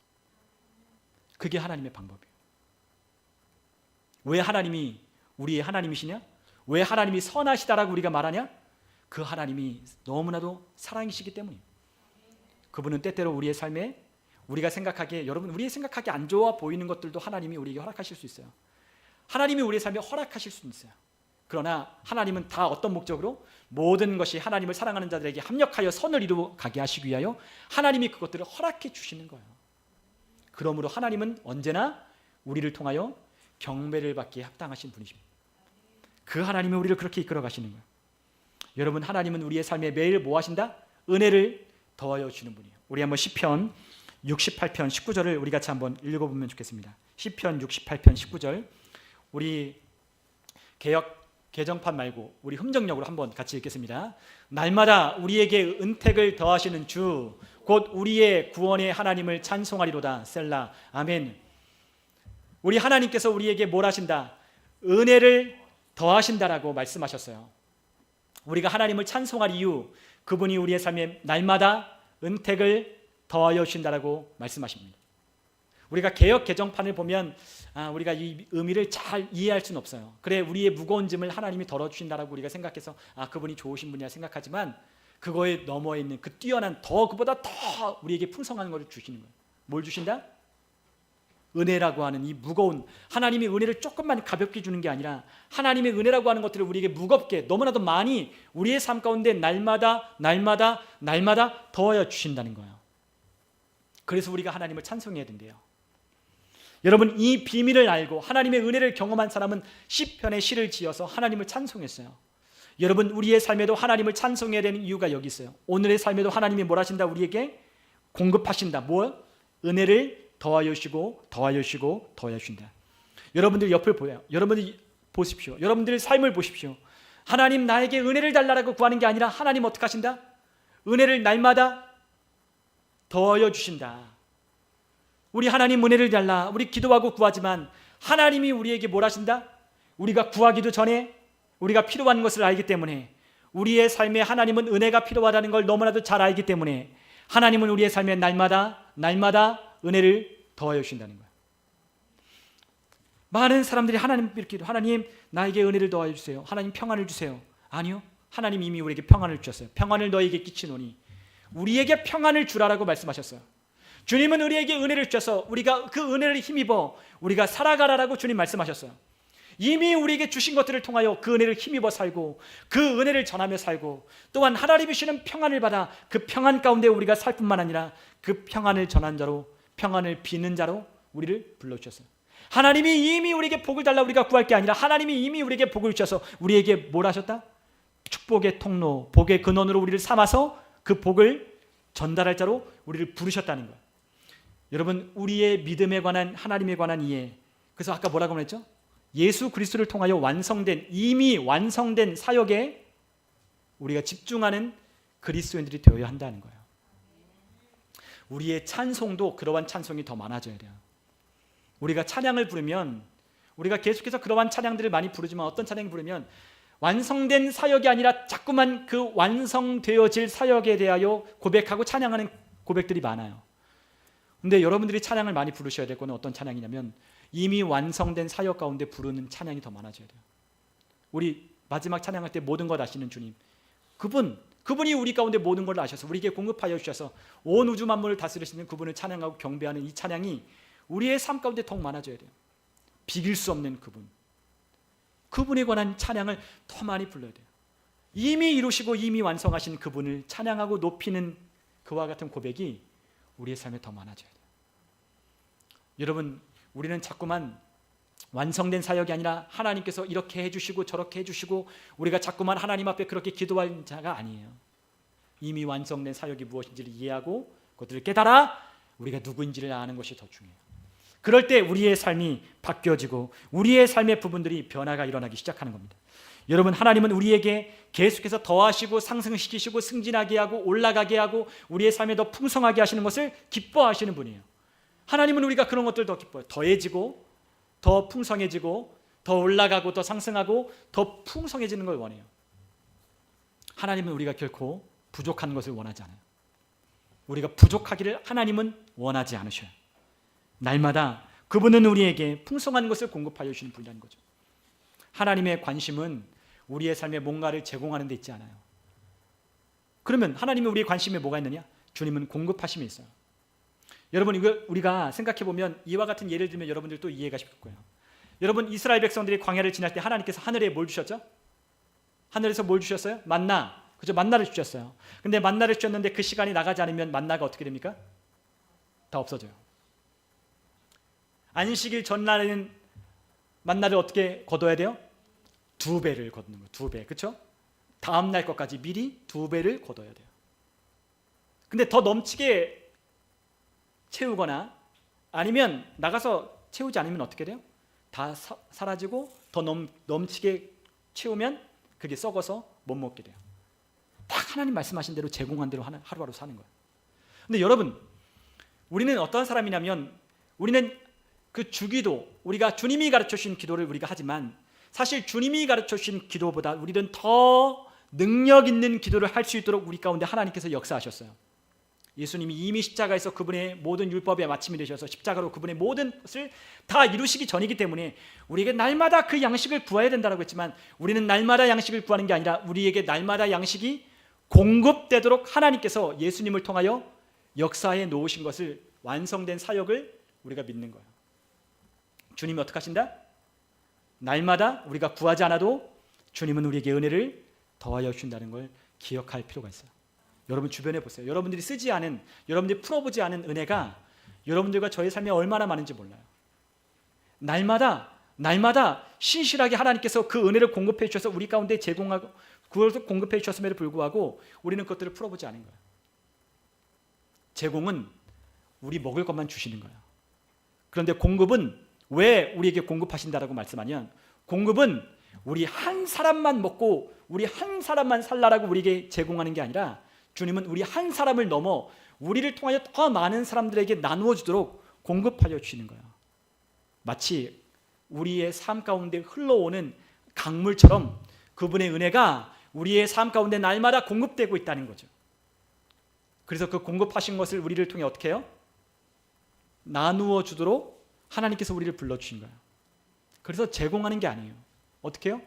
그게 하나님의 방법이에요. 왜 하나님이 우리의 하나님이시냐? 왜 하나님이 선하시다라고 우리가 말하냐? 그 하나님이 너무나도 사랑이시기 때문이에요. 그분은 때때로 우리의 삶에 우리가 생각하기에, 여러분, 우리의 생각하기에 안 좋아 보이는 것들도 하나님이 우리에게 허락하실 수 있어요. 하나님이 우리의 삶에 허락하실 수 있어요. 그러나 하나님은 다 어떤 목적으로? 모든 것이 하나님을 사랑하는 자들에게 합력하여 선을 이루어 가게 하시기 위하여 하나님이 그것들을 허락해 주시는 거예요. 그러므로 하나님은 언제나 우리를 통하여 경배를 받기에 합당하신 분이십니다. 그 하나님이 우리를 그렇게 이끌어 가시는 거예요. 여러분, 하나님은 우리의 삶에 매일 뭐 하신다? 은혜를 더하여 주는 분이에요. 우리 한번 시편 68편 19절을 우리 같이 한번 읽어보면 좋겠습니다. 시편 68편 19절, 우리 개정판 말고 우리 흠정역으로 한번 같이 읽겠습니다. 날마다 우리에게 은택을 더하시는 주, 곧 우리의 구원의 하나님을 찬송하리로다. 셀라. 아멘. 우리 하나님께서 우리에게 뭘 하신다? 은혜를 더하신다라고 말씀하셨어요. 우리가 하나님을 찬송할 이유, 그분이 우리의 삶에 날마다 은택을 더하여 주신다라고 말씀하십니다. 우리가 개역 개정판을 보면 우리가 이 의미를 잘 이해할 수는 없어요. 그래, 우리의 무거운 짐을 하나님이 덜어주신다라고 우리가 생각해서 그분이 좋으신 분이라 생각하지만, 그거에 넘어 있는 그 뛰어난, 그보다 더 우리에게 풍성한 것을 주시는 거예요. 뭘 주신다? 은혜라고 하는 이 무거운, 하나님이 은혜를 조금만 가볍게 주는 게 아니라 하나님의 은혜라고 하는 것들을 우리에게 무겁게, 너무나도 많이 우리의 삶 가운데 날마다 더하여 주신다는 거예요. 그래서 우리가 하나님을 찬송해야 된대요. 여러분, 이 비밀을 알고 하나님의 은혜를 경험한 사람은 시편의 시를 지어서 하나님을 찬송했어요. 여러분, 우리의 삶에도 하나님을 찬송해야 되는 이유가 여기 있어요. 오늘의 삶에도 하나님이 뭘 하신다? 우리에게 공급하신다. 뭘? 은혜를 더하여 주시고 더하여 주시고 더하여 주신다. 여러분들 옆을 보여요. 여러분들 보십시오. 여러분들의 삶을 보십시오. 하나님, 나에게 은혜를 달라고 구하는 게 아니라 하나님 어떻게 하신다? 은혜를 날마다 더하여 주신다. 우리 하나님 은혜를 달라, 우리 기도하고 구하지만 하나님이 우리에게 뭘 하신다? 우리가 구하기도 전에 우리가 필요한 것을 알기 때문에, 우리의 삶에 하나님은 은혜가 필요하다는 걸 너무나도 잘 알기 때문에 하나님은 우리의 삶에 날마다 은혜를 더하여 주신다는 거예요. 많은 사람들이 하나님께 기도, 하나님 나에게 은혜를 더하여 주세요. 하나님 평안을 주세요. 아니요, 하나님 이미 우리에게 평안을 주셨어요. 평안을 너에게 끼치노니, 우리에게 평안을 주라라고 말씀하셨어요. 주님은 우리에게 은혜를 주셔서 우리가 그 은혜를 힘입어 우리가 살아가라라고 주님 말씀하셨어요. 이미 우리에게 주신 것들을 통하여 그 은혜를 힘입어 살고 그 은혜를 전하며 살고, 또한 하나님이 주시는 평안을 받아 그 평안 가운데 우리가 살 뿐만 아니라 그 평안을 전한 자로, 평안을 비는 자로 우리를 불러주셨어요. 하나님이 이미 우리에게 복을 달라 우리가 구할 게 아니라 하나님이 이미 우리에게 복을 주셔서 우리에게 뭘 하셨다? 축복의 통로, 복의 근원으로 우리를 삼아서 그 복을 전달할 자로 우리를 부르셨다는 거예요. 여러분, 우리의 믿음에 관한, 하나님에 관한 이해, 그래서 아까 뭐라고 했죠? 예수 그리스도를 통하여 완성된, 이미 완성된 사역에 우리가 집중하는 그리스도인들이 되어야 한다는 거예요. 우리의 찬송도 그러한 찬송이 더 많아져야 돼요. 우리가 찬양을 부르면, 우리가 계속해서 그러한 찬양들을 많이 부르지만, 어떤 찬양을 부르면 완성된 사역이 아니라 자꾸만 그 완성되어질 사역에 대하여 고백하고 찬양하는 고백들이 많아요. 근데 여러분들이 찬양을 많이 부르셔야 될 거는 어떤 찬양이냐면, 이미 완성된 사역 가운데 부르는 찬양이 더 많아져야 돼요. 우리 마지막 찬양할 때 모든 것 아시는 주님, 그분이 우리 가운데 모든 걸 아셔서 우리에게 공급하여 주셔서 온 우주 만물을 다스리시는 그분을 찬양하고 경배하는 이 찬양이 우리의 삶 가운데 더욱 많아져야 돼요. 비길 수 없는 그분에 관한 찬양을 더 많이 불러야 돼요. 이미 이루시고 이미 완성하신 그분을 찬양하고 높이는 그와 같은 고백이 우리의 삶에 더 많아져야 돼요. 여러분, 우리는 자꾸만 완성된 사역이 아니라 하나님께서 이렇게 해주시고 저렇게 해주시고 우리가 자꾸만 하나님 앞에 그렇게 기도할 자가 아니에요. 이미 완성된 사역이 무엇인지를 이해하고 그것들을 깨달아 우리가 누구인지를 아는 것이 더 중요해요. 그럴 때 우리의 삶이 바뀌어지고 우리의 삶의 부분들이 변화가 일어나기 시작하는 겁니다. 여러분, 하나님은 우리에게 계속해서 더하시고 상승시키시고 승진하게 하고 올라가게 하고 우리의 삶에 더 풍성하게 하시는 것을 기뻐하시는 분이에요. 하나님은 우리가 그런 것들 더 기뻐요. 더해지고 더 풍성해지고 더 올라가고 더 상승하고 더 풍성해지는 걸 원해요. 하나님은 우리가 결코 부족한 것을 원하지 않아요. 우리가 부족하기를 하나님은 원하지 않으셔요. 날마다 그분은 우리에게 풍성한 것을 공급하여 주시는 분이라는 거죠. 하나님의 관심은 우리의 삶에 뭔가를 제공하는 데 있지 않아요. 그러면 하나님이 우리의 관심에 뭐가 있느냐? 주님은 공급하심이 있어요. 여러분, 이거 우리가 생각해 보면 이와 같은 예를 들면 여러분들 또 이해가 쉽을 거예요. 여러분, 이스라엘 백성들이 광야를 지날 때 하나님께서 하늘에 뭘 주셨죠? 하늘에서 뭘 주셨어요? 만나. 그죠? 만나를 주셨어요. 근데 만나를 주셨는데 그 시간이 나가지 않으면 만나가 어떻게 됩니까? 다 없어져요. 안식일 전날에는 만나를 어떻게 거둬야 돼요? 2배를 거두는 거예요. 2배. 그렇죠? 다음 날 것까지 미리 2배를 거둬야 돼요. 근데 더 넘치게 채우거나 아니면 나가서 채우지 않으면 어떻게 돼요? 다 사라지고 더 넘치게 채우면 그게 썩어서 못 먹게 돼요. 딱 하나님 말씀하신 대로 제공한 대로 하루하루 사는 거예요. 근데 여러분, 우리는 어떤 사람이냐면 우리는 그 주기도, 우리가 주님이 가르쳐 주신 기도를 우리가 하지만 사실 주님이 가르쳐 주신 기도보다 우리는 더 능력 있는 기도를 할 수 있도록 우리 가운데 하나님께서 역사하셨어요. 예수님이 이미 십자가에서 그분의 모든 율법의 마침이 되셔서 십자가로 그분의 모든 것을 다 이루시기 전이기 때문에 우리에게 날마다 그 양식을 구해야 된다고 했지만 우리는 날마다 양식을 구하는 게 아니라 우리에게 날마다 양식이 공급되도록 하나님께서 예수님을 통하여 역사해 놓으신 것을, 완성된 사역을 우리가 믿는 거예요. 주님이 어떻게 하신다? 날마다 우리가 구하지 않아도 주님은 우리에게 은혜를 더하여 주신다는 걸 기억할 필요가 있어요. 여러분 주변에 보세요. 여러분들이 쓰지 않은, 여러분들이 풀어보지 않은 은혜가 여러분들과 저의 삶에 얼마나 많은지 몰라요. 날마다 신실하게 하나님께서 그 은혜를 공급해 주셔서 우리 가운데 제공하고 그것을 공급해 주셨음에도 불구하고 우리는 그것들을 풀어보지 않은 거예요. 제공은 우리 먹을 것만 주시는 거예요. 그런데 공급은 왜 우리에게 공급하신다라고 말씀하면, 공급은 우리 한 사람만 먹고 우리 한 사람만 살라라고 우리에게 제공하는 게 아니라 주님은 우리 한 사람을 넘어 우리를 통하여 더 많은 사람들에게 나누어 주도록 공급하여 주시는 거예요. 마치 우리의 삶 가운데 흘러오는 강물처럼 그분의 은혜가 우리의 삶 가운데 날마다 공급되고 있다는 거죠. 그래서 그 공급하신 것을 우리를 통해 어떻게 해요? 나누어 주도록 하나님께서 우리를 불러주신 거예요. 그래서 제공하는 게 아니에요. 어떻게 해요?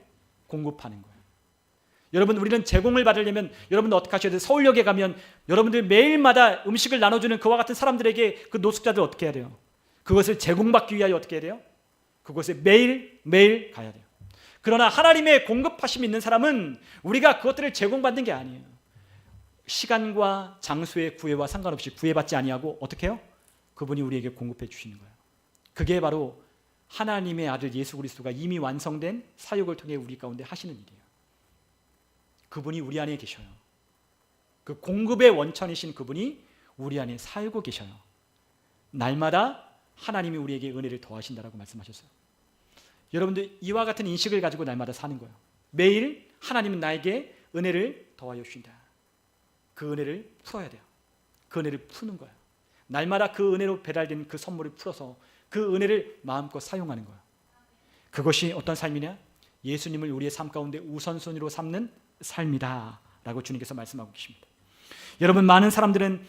공급하는 거예요. 여러분, 우리는 제공을 받으려면 여러분들 어떻게 하셔야 돼요? 서울역에 가면 여러분들 매일마다 음식을 나눠주는 그와 같은 사람들에게 그 노숙자들 어떻게 해야 돼요? 그것을 제공받기 위하여 어떻게 해야 돼요? 그곳에 매일 가야 돼요. 그러나 하나님의 공급하심이 있는 사람은 우리가 그것들을 제공받는 게 아니에요. 시간과 장소의 구애와 상관없이 구애받지 아니하고 어떻게 해요? 그분이 우리에게 공급해 주시는 거예요. 그게 바로 하나님의 아들 예수 그리스도가 이미 완성된 사역을 통해 우리 가운데 하시는 일이에요. 그분이 우리 안에 계셔요. 그 공급의 원천이신 그분이 우리 안에 살고 계셔요. 날마다 하나님이 우리에게 은혜를 더하신다라고 말씀하셨어요. 여러분들 이와 같은 인식을 가지고 날마다 사는 거예요. 매일 하나님은 나에게 은혜를 더하여 주신다. 그 은혜를 풀어야 돼요. 그 은혜를 푸는 거예요. 날마다 그 은혜로 배달된 그 선물을 풀어서 그 은혜를 마음껏 사용하는 거예요. 그것이 어떤 삶이냐? 예수님을 우리의 삶 가운데 우선순위로 삼는 삶이다 라고 주님께서 말씀하고 계십니다. 여러분, 많은 사람들은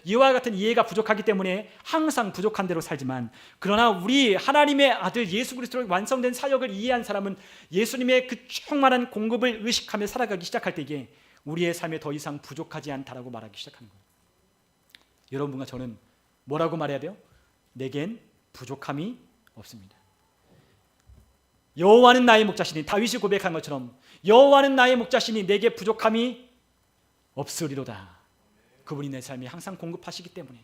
이와 같은 이해가 부족하기 때문에 항상 부족한 대로 살지만, 그러나 우리 하나님의 아들 예수 그리스도로 완성된 사역을 이해한 사람은 예수님의 그 충만한 공급을 의식하며 살아가기 시작할 때에 우리의 삶에 더 이상 부족하지 않다라고 말하기 시작하는 거예요. 여러분과 저는 뭐라고 말해야 돼요? 내겐 부족함이 없습니다. 여호와는 나의 목자시니, 다윗이 고백한 것처럼 여호와는 나의 목자시니 내게 부족함이 없으리로다. 그분이 내 삶에 항상 공급하시기 때문에.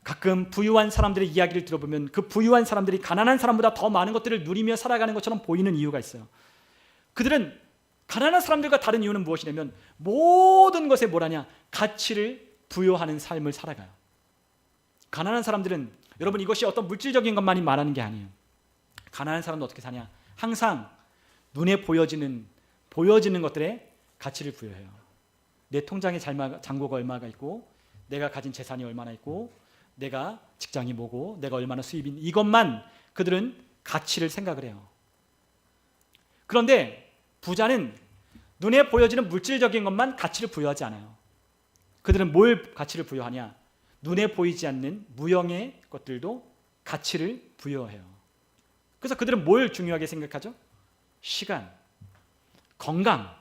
가끔 부유한 사람들의 이야기를 들어보면 그 부유한 사람들이 가난한 사람보다 더 많은 것들을 누리며 살아가는 것처럼 보이는 이유가 있어요. 그들은 가난한 사람들과 다른 이유는 무엇이냐면 모든 것에 뭐라냐? 가치를 부여하는 삶을 살아가요. 가난한 사람들은, 여러분, 이것이 어떤 물질적인 것만이 말하는 게 아니에요. 가난한 사람도 어떻게 사냐? 항상 눈에 보여지는 것들에 가치를 부여해요. 내 통장에 잔고가 얼마가 있고, 내가 가진 재산이 얼마나 있고, 내가 직장이 뭐고, 내가 얼마나 수입인, 이것만 그들은 가치를 생각을 해요. 그런데 부자는 눈에 보여지는 물질적인 것만 가치를 부여하지 않아요. 그들은 뭘 가치를 부여하냐? 눈에 보이지 않는 무형의 것들도 가치를 부여해요. 그래서 그들은 뭘 중요하게 생각하죠? 시간, 건강,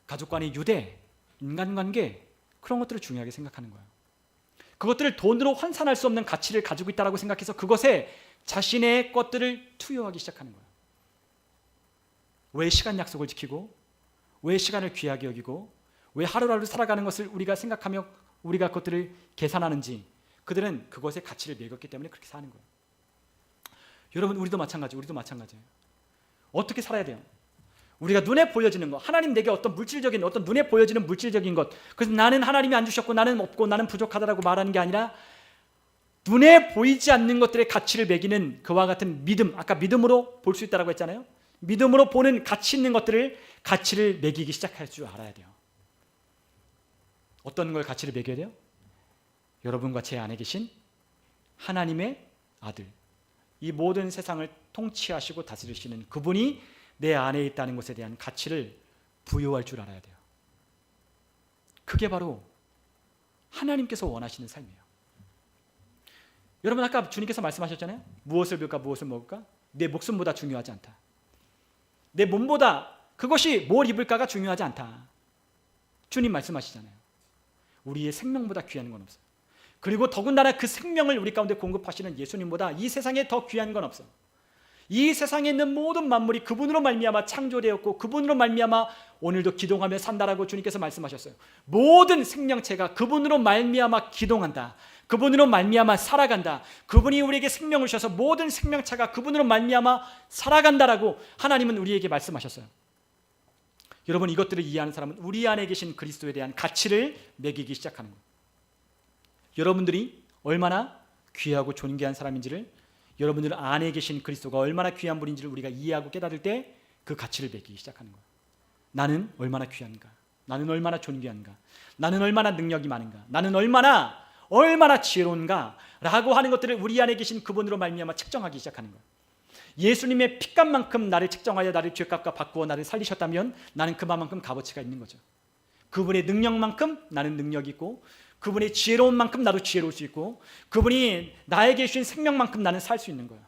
가족 간의 유대, 인간관계, 그런 것들을 중요하게 생각하는 거예요. 그것들을 돈으로 환산할 수 없는 가치를 가지고 있다고 생각해서 그것에 자신의 것들을 투여하기 시작하는 거예요. 왜 시간 약속을 지키고, 왜 시간을 귀하게 여기고, 왜 하루하루 살아가는 것을 우리가 생각하며 우리가 그것들을 계산하는지, 그들은 그것에 가치를 매겼기 때문에 그렇게 사는 거예요. 여러분, 우리도 마찬가지예요. 어떻게 살아야 돼요? 우리가 눈에 보여지는 것, 하나님 내게 어떤 눈에 보여지는 물질적인 것, 그래서 나는 하나님이 안 주셨고 나는 없고 나는 부족하다라고 말하는 게 아니라 눈에 보이지 않는 것들의 가치를 매기는 그와 같은 믿음, 아까 믿음으로 볼 수 있다고 했잖아요. 믿음으로 보는 가치 있는 것들을 가치를 매기기 시작할 줄 알아야 돼요. 어떤 걸 가치를 매겨야 돼요? 여러분과 제 안에 계신 하나님의 아들, 이 모든 세상을 통치하시고 다스리시는 그분이 내 안에 있다는 것에 대한 가치를 부여할 줄 알아야 돼요. 그게 바로 하나님께서 원하시는 삶이에요. 여러분, 아까 주님께서 말씀하셨잖아요. 무엇을 빌까 무엇을 먹을까? 내 목숨보다 중요하지 않다. 내 몸보다, 그것이 뭘 입을까가 중요하지 않다. 주님 말씀하시잖아요. 우리의 생명보다 귀한 건 없어요. 그리고 더군다나 그 생명을 우리 가운데 공급하시는 예수님보다 이 세상에 더 귀한 건 없어요. 이 세상에 있는 모든 만물이 그분으로 말미암아 창조되었고 그분으로 말미암아 오늘도 기동하며 산다라고 주님께서 말씀하셨어요. 모든 생명체가 그분으로 말미암아 기동한다. 그분으로 말미암아 살아간다. 그분이 우리에게 생명을 주셔서 모든 생명체가 그분으로 말미암아 살아간다라고 하나님은 우리에게 말씀하셨어요. 여러분, 이것들을 이해하는 사람은 우리 안에 계신 그리스도에 대한 가치를 매기기 시작하는 거예요. 여러분들이 얼마나 귀하고 존귀한 사람인지를, 여러분들 안에 계신 그리스도가 얼마나 귀한 분인지를 우리가 이해하고 깨달을 때 그 가치를 매기기 시작하는 거예요. 나는 얼마나 귀한가? 나는 얼마나 존귀한가? 나는 얼마나 능력이 많은가? 나는 얼마나 지혜로운가? 라고 하는 것들을 우리 안에 계신 그분으로 말미암아 측정하기 시작하는 거예요. 예수님의 핏값만큼 나를 측정하여 나를 죄값과 바꾸어 나를 살리셨다면 나는 그만큼 값어치가 있는 거죠. 그분의 능력만큼 나는 능력이 있고, 그분의 지혜로운 만큼 나도 지혜로울 수 있고, 그분이 나에게 주신 생명만큼 나는 살 수 있는 거예요.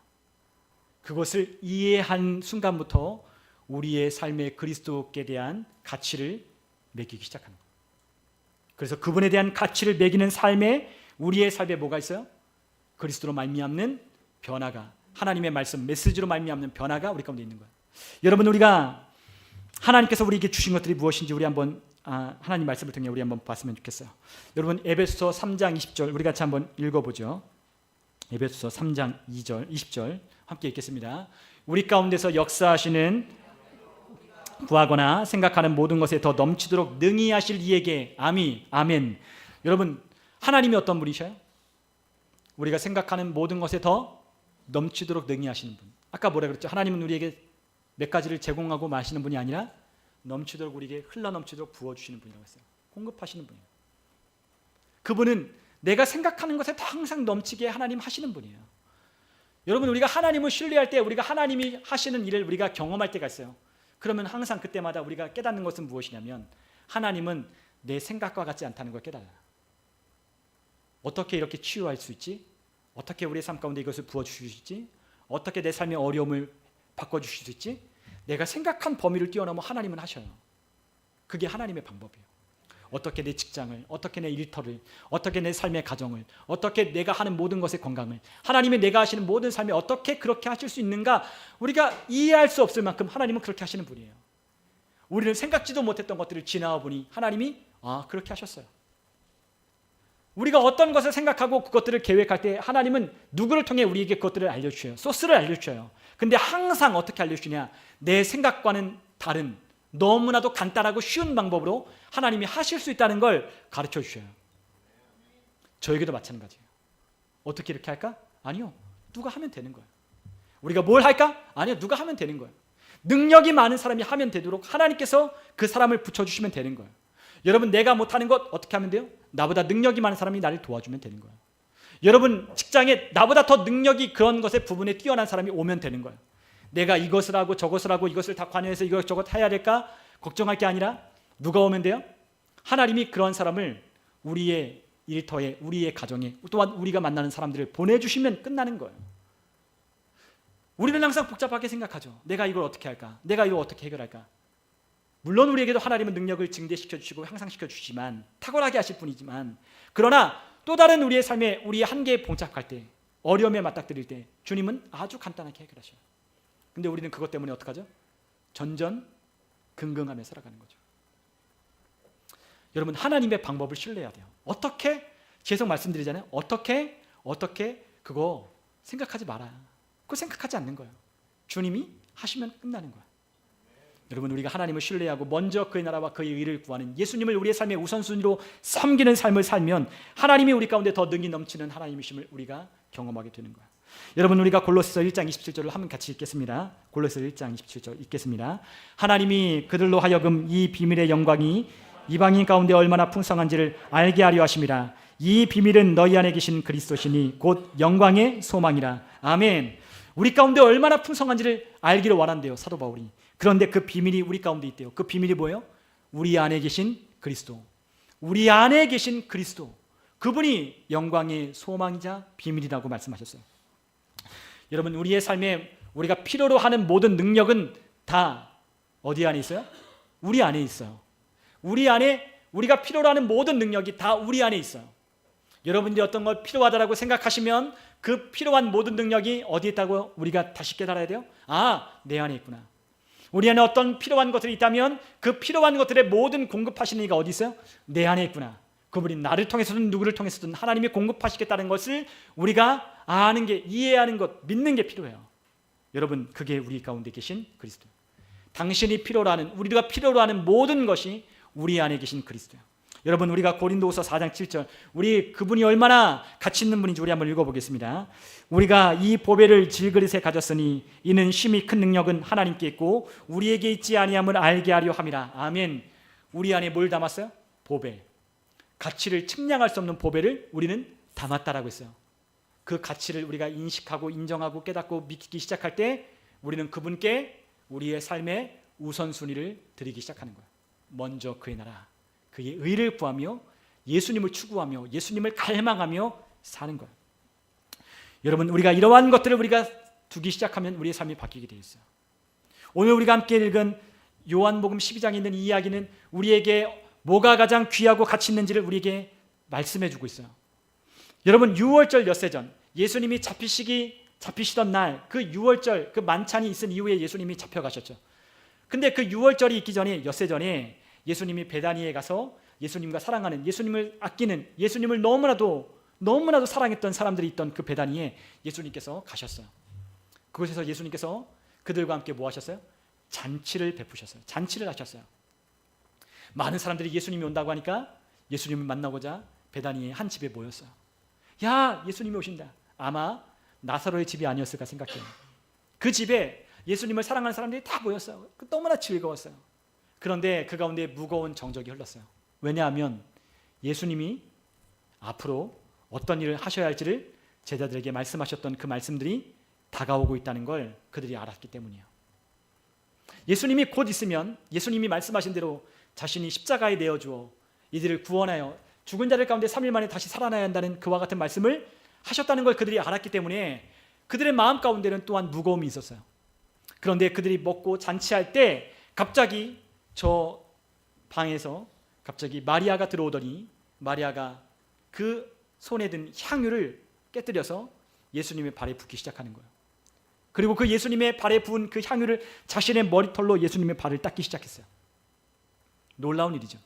그것을 이해한 순간부터 우리의 삶의 그리스도께 대한 가치를 매기기 시작하는 거예요. 그래서 그분에 대한 가치를 매기는 삶에 우리의 삶에 뭐가 있어요? 그리스도로 말미암는 변화가, 하나님의 말씀 메시지로 말미암는 변화가 우리 가운데 있는 거예요. 여러분, 우리가 하나님께서 우리에게 주신 것들이 무엇인지 우리 한번 하나님 말씀을 통해 우리 한번 봤으면 좋겠어요. 여러분, 에베소서 3장 20절 우리 같이 한번 읽어보죠. 에베소서 3장 2절 20절 함께 읽겠습니다. 우리 가운데서 역사하시는 구하거나 생각하는 모든 것에 더 넘치도록 능히 하실 이에게 아멘. 여러분, 하나님이 어떤 분이셔요? 우리가 생각하는 모든 것에 더 넘치도록 능히 하시는 분. 아까 뭐라 그랬죠? 하나님은 우리에게 몇 가지를 제공하고 마시는 분이 아니라 넘치도록 우리에게 흘러 넘치도록 부어주시는 분이라고 했어요. 공급하시는 분이에요. 그분은 내가 생각하는 것에 더 항상 넘치게 하나님 하시는 분이에요. 여러분, 우리가 하나님을 신뢰할 때 우리가 하나님이 하시는 일을 우리가 경험할 때가 있어요. 그러면 항상 그때마다 우리가 깨닫는 것은 무엇이냐면 하나님은 내 생각과 같지 않다는 걸 깨달아요. 어떻게 이렇게 치유할 수 있지? 어떻게 우리의 삶 가운데 이것을 부어주실 수 있지? 어떻게 내 삶의 어려움을 바꿔주실 수 있지? 내가 생각한 범위를 뛰어넘어 하나님은 하셔요. 그게 하나님의 방법이에요. 어떻게 내 직장을, 어떻게 내 일터를, 어떻게 내 삶의 가정을, 어떻게 내가 하는 모든 것의 건강을, 하나님의 내가 하시는 모든 삶에 어떻게 그렇게 하실 수 있는가, 우리가 이해할 수 없을 만큼 하나님은 그렇게 하시는 분이에요. 우리는 생각지도 못했던 것들을 지나와 보니 하나님이 그렇게 하셨어요. 우리가 어떤 것을 생각하고 그것들을 계획할 때 하나님은 누구를 통해 우리에게 그것들을 알려주셔요. 소스를 알려주셔요. 근데 항상 어떻게 알려주냐, 내 생각과는 다른 너무나도 간단하고 쉬운 방법으로 하나님이 하실 수 있다는 걸 가르쳐 주셔요. 저에게도 마찬가지예요. 어떻게 이렇게 할까? 아니요, 누가 하면 되는 거예요. 우리가 뭘 할까? 아니요, 누가 하면 되는 거예요. 능력이 많은 사람이 하면 되도록 하나님께서 그 사람을 붙여주시면 되는 거예요. 여러분, 내가 못하는 것 어떻게 하면 돼요? 나보다 능력이 많은 사람이 나를 도와주면 되는 거예요. 여러분, 직장에 나보다 더 능력이 그런 것에 부분에 뛰어난 사람이 오면 되는 거예요. 내가 이것을 하고 저것을 하고 이것을 다 관여해서 이것저것 해야 될까 걱정할 게 아니라 누가 오면 돼요? 하나님이 그런 사람을 우리의 일터에, 우리의 가정에, 또한 우리가 만나는 사람들을 보내주시면 끝나는 거예요. 우리는 항상 복잡하게 생각하죠. 내가 이걸 어떻게 할까? 내가 이걸 어떻게 해결할까? 물론 우리에게도 하나님은 능력을 증대시켜 주시고 향상시켜 주시지만, 탁월하게 하실 분이지만, 그러나 또 다른 우리의 삶에 우리의 한계에 봉착할 때, 어려움에 맞닥뜨릴 때 주님은 아주 간단하게 해결하셔요. 근데 우리는 그것 때문에 어떡하죠? 전전긍긍하며 살아가는 거죠. 여러분, 하나님의 방법을 신뢰해야 돼요. 어떻게? 계속 말씀드리잖아요. 어떻게 그거 생각하지 마라. 그거 생각하지 않는 거예요. 주님이 하시면 끝나는 거예요. 여러분, 우리가 하나님을 신뢰하고 먼저 그의 나라와 그의 의를 구하는 예수님을 우리의 삶의 우선순위로 섬기는 삶을 살면 하나님이 우리 가운데 더 능히 넘치는 하나님이심을 우리가 경험하게 되는 거예요. 여러분, 우리가 골로새서 1장 27절을 한번 같이 읽겠습니다. 골로새서 1장 27절 읽겠습니다. 하나님이 그들로 하여금 이 비밀의 영광이 이방인 가운데 얼마나 풍성한지를 알게 하려 하심이라. 이 비밀은 너희 안에 계신 그리스도시니 곧 영광의 소망이라. 아멘. 우리 가운데 얼마나 풍성한지를 알기를 원한대요, 사도 바울이. 그런데 그 비밀이 우리 가운데 있대요. 그 비밀이 뭐예요? 우리 안에 계신 그리스도. 우리 안에 계신 그리스도. 그분이 영광의 소망이자 비밀이라고 말씀하셨어요. 여러분, 우리의 삶에 우리가 필요로 하는 모든 능력은 다 어디 안에 있어요? 우리 안에 있어요. 우리 안에 우리가 필요로 하는 모든 능력이 다 우리 안에 있어요. 여러분들이 어떤 걸 필요하다라고 생각하시면 그 필요한 모든 능력이 어디에 있다고 우리가 다시 깨달아야 돼요? 내 안에 있구나. 우리 안에 어떤 필요한 것들이 있다면 그 필요한 것들의 모든 공급하시는 이가 어디 있어요? 내 안에 있구나. 그분이 나를 통해서든 누구를 통해서든 하나님이 공급하시겠다는 것을 우리가 아는 게, 이해하는 것, 믿는 게 필요해요. 여러분, 그게 우리 가운데 계신 그리스도. 당신이 필요로 하는, 우리가 필요로 하는 모든 것이 우리 안에 계신 그리스도예요. 여러분, 우리가 고린도후서 4장 7절, 우리 그분이 얼마나 가치 있는 분인지 우리 한번 읽어보겠습니다. 우리가 이 보배를 질그릇에 가졌으니 이는 심히 큰 능력은 하나님께 있고 우리에게 있지 아니함을 알게 하려 함이라. 아멘. 우리 안에 뭘 담았어요? 보배. 가치를 측량할 수 없는 보배를 우리는 담았다라고 했어요. 그 가치를 우리가 인식하고 인정하고 깨닫고 믿기 시작할 때 우리는 그분께 우리의 삶의 우선순위를 드리기 시작하는 거예요. 먼저 그의 나라, 그의 의를 구하며 예수님을 추구하며 예수님을 갈망하며 사는 거예요. 여러분, 우리가 이러한 것들을 우리가 두기 시작하면 우리의 삶이 바뀌게 되어 있어요. 오늘 우리가 함께 읽은 요한복음 12장에 있는 이 이야기는 우리에게 뭐가 가장 귀하고 가치 있는지를 우리에게 말씀해 주고 있어요. 여러분, 유월절 엿새 전 예수님이 잡히시던 날, 그 유월절 그 만찬이 있은 이후에 예수님이 잡혀가셨죠. 근데 그 유월절이 있기 전에, 엿새 전에 예수님이 베다니에 가서 예수님과 사랑하는, 예수님을 아끼는, 예수님을 너무나도 사랑했던 사람들이 있던 그 베다니에 예수님께서 가셨어요. 그곳에서 예수님께서 그들과 함께 뭐 하셨어요? 잔치를 베푸셨어요. 잔치를 하셨어요. 많은 사람들이 예수님이 온다고 하니까 예수님을 만나고자 베다니의 한 집에 모였어요. 야, 예수님이 오신다. 아마 나사로의 집이 아니었을까 생각해요. 그 집에 예수님을 사랑하는 사람들이 다 모였어요. 너무나 즐거웠어요. 그런데 그 가운데 무거운 정적이 흘렀어요. 왜냐하면 예수님이 앞으로 어떤 일을 하셔야 할지를 제자들에게 말씀하셨던 그 말씀들이 다가오고 있다는 걸 그들이 알았기 때문이에요. 예수님이 곧 있으면 예수님이 말씀하신 대로 자신이 십자가에 내어주어 이들을 구원하여 죽은 자들 가운데 3일 만에 다시 살아나야 한다는 그와 같은 말씀을 하셨다는 걸 그들이 알았기 때문에 그들의 마음 가운데는 또한 무거움이 있었어요. 그런데 그들이 먹고 잔치할 때 갑자기 저 방에서 갑자기 마리아가 들어오더니 마리아가 그 손에 든 향유를 깨뜨려서 예수님의 발에 붓기 시작하는 거예요. 그리고 그 예수님의 발에 부은 그 향유를 자신의 머리털로 예수님의 발을 닦기 시작했어요. 놀라운 일이죠.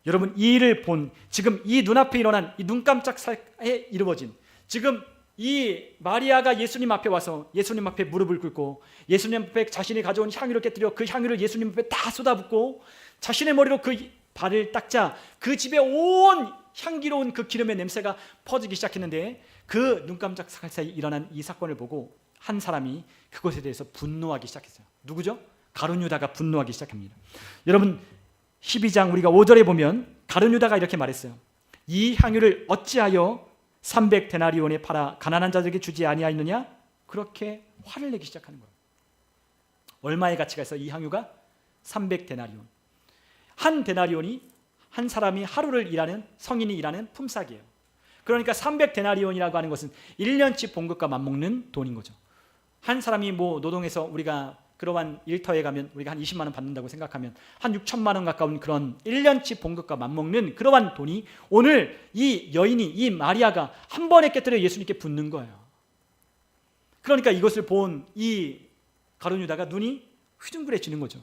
여러분, 이 일을 본 지금 이 눈앞에 일어난 이 눈 깜짝 사이에 이루어진 지금 이 마리아가 예수님 앞에 와서 예수님 앞에 무릎을 꿇고 예수님 앞에 자신이 가져온 향유를 깨뜨려 그 향유를 예수님 앞에 다 쏟아붓고 자신의 머리로 그 발을 닦자 그 집에 온 향기로운 그 기름의 냄새가 퍼지기 시작했는데 그 눈 깜짝 사이에 일어난 이 사건을 보고 한 사람이 그것에 대해서 분노하기 시작했어요. 누구죠? 가룟 유다가 분노하기 시작합니다. 여러분, 12장 우리가 5절에 보면 가룟 유다가 이렇게 말했어요. 이 향유를 어찌하여 300데나리온에 팔아 가난한 자들에게 주지 아니하였느냐? 그렇게 화를 내기 시작하는 거예요. 얼마의 가치가 있어? 이 향유가 300데나리온. 한 데나리온이 한 사람이 하루를 일하는 성인이 일하는 품삯이에요. 그러니까 300데나리온이라고 하는 것은 1년치 봉급과 맞먹는 돈인 거죠. 한 사람이 뭐 노동해서 우리가 그러한 일터에 가면 우리가 한 20만 원 받는다고 생각하면 한 6천만 원 가까운 그런 1년치 봉급과 맞먹는 그러한 돈이 오늘 이 여인이 이 마리아가 한 번에 깨뜨려 예수님께 붓는 거예요. 그러니까 이것을 본 이 가룟 유다가 눈이 휘둥그레지는 거죠.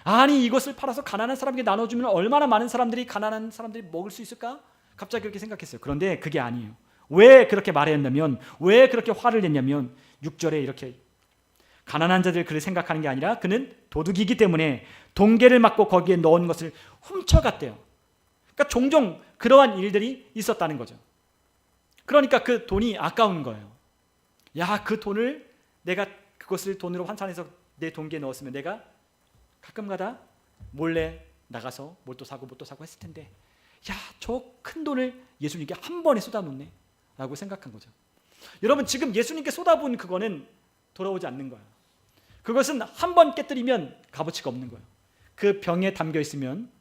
아니, 이것을 팔아서 가난한 사람에게 나눠주면 얼마나 많은 사람들이 가난한 사람들이 먹을 수 있을까? 갑자기 그렇게 생각했어요. 그런데 그게 아니에요. 왜 그렇게 말했냐면, 왜 그렇게 화를 냈냐면 6절에 이렇게 가난한 자들 그를 생각하는 게 아니라 그는 도둑이기 때문에 동계를 맞고 거기에 넣은 것을 훔쳐갔대요. 그러니까 종종 그러한 일들이 있었다는 거죠. 그러니까 그 돈이 아까운 거예요. 야, 그 돈을 내가 그것을 돈으로 환산해서 내 동계에 넣었으면 내가 가끔가다 몰래 나가서 뭣도 사고 했을 텐데, 야, 저 큰 돈을 예수님께 한 번에 쏟아놓네 라고 생각한 거죠. 여러분, 지금 예수님께 쏟아부은 그거는 돌아오지 않는 거예요. 그것은 한 번 깨뜨리면 값어치가 없는 거예요. 그 병에 담겨 있으면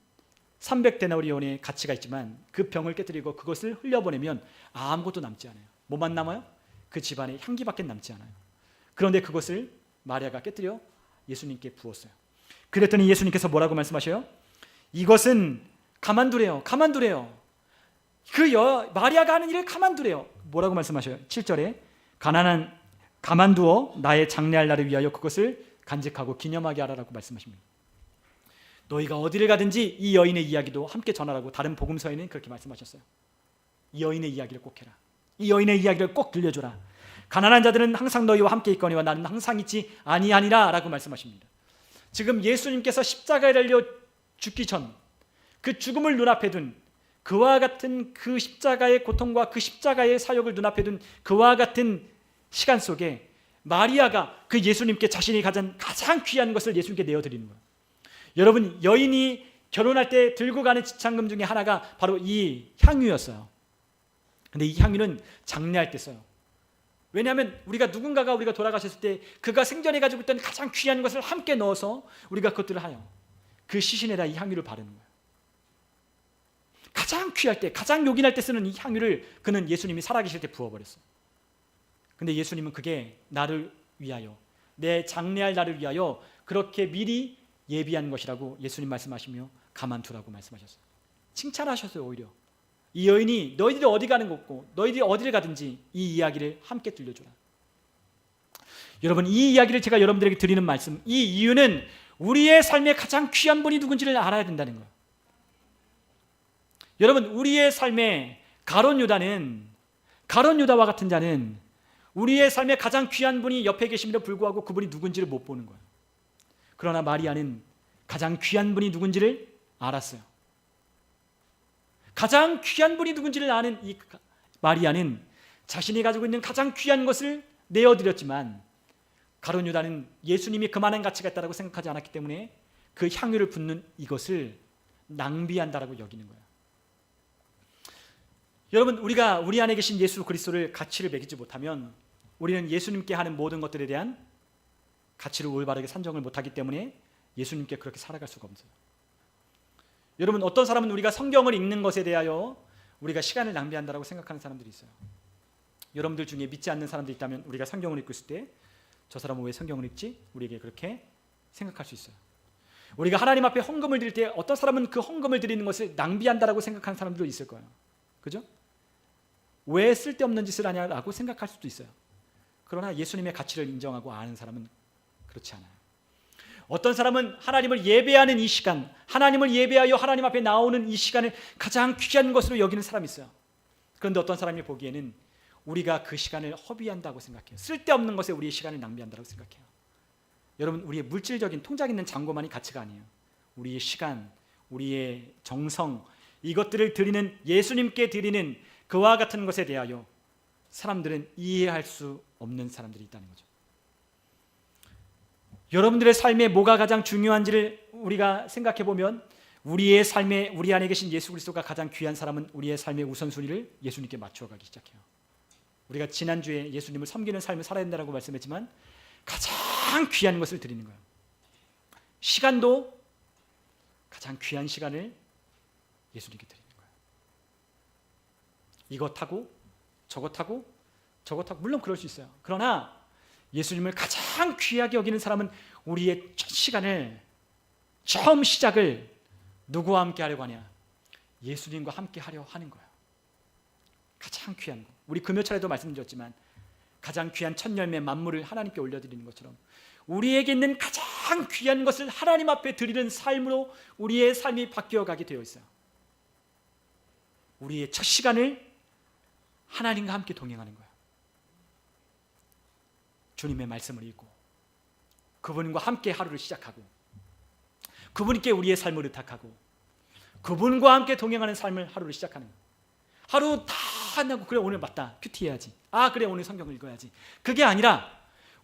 300데나리온의 가치가 있지만 그 병을 깨뜨리고 그것을 흘려보내면 아무것도 남지 않아요. 뭐만 남아요? 그 집안의 향기밖에 남지 않아요. 그런데 그것을 마리아가 깨뜨려 예수님께 부었어요. 그랬더니 예수님께서 뭐라고 말씀하셔요? 이것은 가만두래요. 마리아가 하는 일을 가만두래요. 뭐라고 말씀하셔요? 7절에 가만두어 나의 장래할 날을 위하여 그것을 간직하고 기념하게 하라라고 말씀하십니다. 너희가 어디를 가든지 이 여인의 이야기도 함께 전하라고 다른 복음서에는 그렇게 말씀하셨어요. 이 여인의 이야기를 꼭 해라. 이 여인의 이야기를 꼭 들려줘라. 가난한 자들은 항상 너희와 함께 있거니와 나는 항상 있지 아니하니라 라고 말씀하십니다. 지금 예수님께서 십자가에 달려 죽기 전 그 죽음을 눈앞에 둔 그와 같은 그 십자가의 고통과 그 십자가의 사역을 눈앞에 둔 그와 같은 시간 속에 마리아가 그 예수님께 자신이 가장 귀한 것을 예수님께 내어드리는 거예요. 여러분, 여인이 결혼할 때 들고 가는 지참금 중에 하나가 바로 이 향유였어요. 근데 이 향유는 장례할 때 써요. 왜냐하면 우리가 돌아가셨을 때 그가 생전에 가지고 있던 가장 귀한 것을 함께 넣어서 우리가 그것들을 하여 그 시신에다 이 향유를 바르는 거예요. 가장 귀할 때, 가장 요긴할 때 쓰는 이 향유를 그는 예수님이 살아계실 때 부어버렸어요. 근데 예수님은 그게 나를 위하여, 내 장래할 나를 위하여 그렇게 미리 예비한 것이라고 예수님 말씀하시며 가만두라고 말씀하셨어요. 칭찬하셨어요. 오히려 이 여인이 너희들이 어디 가는 곳고 너희들이 어디를 가든지 이 이야기를 함께 들려줘라. 여러분, 이 이야기를 제가 여러분들에게 드리는 말씀, 이 이유는 우리의 삶의 가장 귀한 분이 누군지를 알아야 된다는 거예요. 여러분, 우리의 삶의 가룟 유다와 같은 자는 우리의 삶의 가장 귀한 분이 옆에 계심에도 불구하고 그분이 누군지를 못 보는 거예요. 그러나 마리아는 가장 귀한 분이 누군지를 알았어요. 가장 귀한 분이 누군지를 아는 이 마리아는 자신이 가지고 있는 가장 귀한 것을 내어드렸지만 가룟 유다는 예수님이 그만한 가치가 있다고 생각하지 않았기 때문에 그 향유를 붓는 이것을 낭비한다라고 여기는 거예요. 여러분, 우리가 우리 안에 계신 예수 그리스도를 가치를 매기지 못하면 우리는 예수님께 하는 모든 것들에 대한 가치를 올바르게 산정을 못하기 때문에 예수님께 그렇게 살아갈 수가 없어요. 여러분, 어떤 사람은 우리가 성경을 읽는 것에 대하여 우리가 시간을 낭비한다라고 생각하는 사람들이 있어요. 여러분들 중에 믿지 않는 사람들이 있다면 우리가 성경을 읽고 있을 때 저 사람은 왜 성경을 읽지? 우리에게 그렇게 생각할 수 있어요. 우리가 하나님 앞에 헌금을 드릴 때 어떤 사람은 그 헌금을 드리는 것을 낭비한다라고 생각하는 사람들도 있을 거예요. 그죠? 왜 쓸데없는 짓을 하냐라고 생각할 수도 있어요. 그러나 예수님의 가치를 인정하고 아는 사람은 그렇지 않아요. 어떤 사람은 하나님을 예배하는 이 시간, 하나님을 예배하여 하나님 앞에 나오는 이 시간을 가장 귀한 것으로 여기는 사람이 있어요. 그런데 어떤 사람이 보기에는 우리가 그 시간을 허비한다고 생각해요. 쓸데없는 것에 우리의 시간을 낭비한다고 생각해요. 여러분, 우리의 물질적인 통장 있는 잔고만이 가치가 아니에요. 우리의 시간, 우리의 정성, 이것들을 드리는, 예수님께 드리는 그와 같은 것에 대하여 사람들은 이해할 수 없는 사람들이 있다는 거죠. 여러분들의 삶에 뭐가 가장 중요한지를 우리가 생각해 보면 우리의 삶에, 우리 안에 계신 예수 그리스도가 가장 귀한 사람은 우리의 삶의 우선순위를 예수님께 맞춰가기 시작해요. 우리가 지난주에 예수님을 섬기는 삶을 살아야 된다고 말씀했지만 가장 귀한 것을 드리는 거예요. 시간도 가장 귀한 시간을 예수님께 드리는 거예요. 이것하고 저것하고 저것하고, 물론 그럴 수 있어요. 그러나 예수님을 가장 귀하게 여기는 사람은 우리의 첫 시간을, 처음 시작을 누구와 함께 하려고 하냐? 예수님과 함께 하려 하는 거예요. 가장 귀한 거. 우리 금요 차례도 말씀드렸지만 가장 귀한 첫 열매 만물을 하나님께 올려드리는 것처럼 우리에게 있는 가장 귀한 것을 하나님 앞에 드리는 삶으로 우리의 삶이 바뀌어가게 되어 있어요. 우리의 첫 시간을 하나님과 함께 동행하는 거예요. 주님의 말씀을 읽고 그분과 함께 하루를 시작하고 그분께 우리의 삶을 의탁하고 그분과 함께 동행하는 삶을 하루를 시작하는 거예요. 하루 다 한다고 그래 오늘 맞다 큐티 해야지, 아 그래 오늘 성경을 읽어야지, 그게 아니라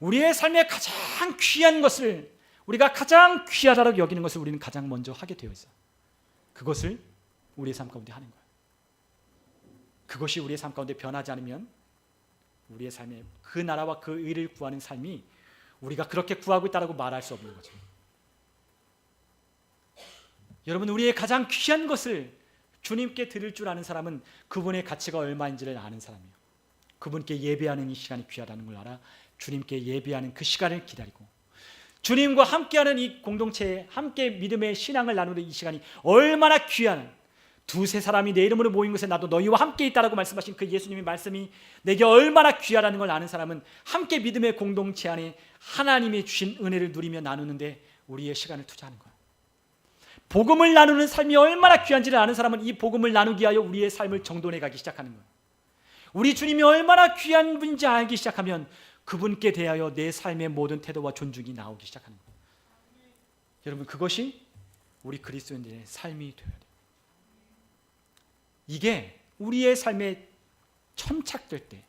우리의 삶의 가장 귀한 것을, 우리가 가장 귀하다고 여기는 것을 우리는 가장 먼저 하게 되어 있어요. 그것을 우리의 삶 가운데 하는 거예요. 그것이 우리의 삶 가운데 변하지 않으면 우리의 삶에 그 나라와 그 의를 구하는 삶이 우리가 그렇게 구하고 있다고 말할 수 없는 거죠. 여러분, 우리의 가장 귀한 것을 주님께 드릴 줄 아는 사람은 그분의 가치가 얼마인지를 아는 사람이에요. 그분께 예배하는 이 시간이 귀하다는 걸 알아 주님께 예배하는 그 시간을 기다리고 주님과 함께하는 이 공동체에 함께 믿음의 신앙을 나누는 이 시간이 얼마나 귀한, 두세 사람이 내 이름으로 모인 곳에 나도 너희와 함께 있다라고 말씀하신 그 예수님의 말씀이 내게 얼마나 귀하다는 걸 아는 사람은 함께 믿음의 공동체 안에 하나님이 주신 은혜를 누리며 나누는데 우리의 시간을 투자하는 거예요. 복음을 나누는 삶이 얼마나 귀한지를 아는 사람은 이 복음을 나누기 위하여 우리의 삶을 정돈해 가기 시작하는 거예요. 우리 주님이 얼마나 귀한 분인지 알기 시작하면 그분께 대하여 내 삶의 모든 태도와 존중이 나오기 시작하는 거예요. 여러분, 그것이 우리 그리스도인들의 삶이 되어야 돼요. 이게 우리의 삶에 천착될 때,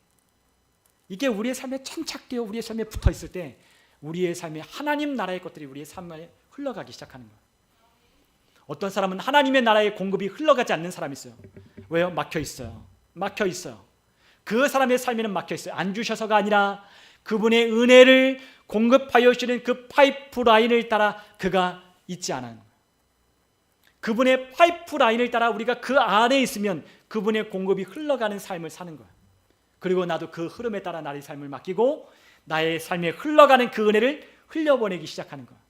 이게 우리의 삶에 천착되어 우리의 삶에 붙어 있을 때 우리의 삶에 하나님 나라의 것들이 우리의 삶에 흘러가기 시작하는 거예요. 어떤 사람은 하나님의 나라의 공급이 흘러가지 않는 사람이 있어요. 왜요? 막혀 있어요. 막혀 있어요. 그 사람의 삶에는 막혀 있어요. 안 주셔서가 아니라 그분의 은혜를 공급하여 주시는 그 파이프라인을 따라 그가 있지 않아요. 그분의 파이프라인을 따라 우리가 그 안에 있으면 그분의 공급이 흘러가는 삶을 사는 거예요. 그리고 나도 그 흐름에 따라 나의 삶을 맡기고 나의 삶에 흘러가는 그 은혜를 흘려보내기 시작하는 거예요.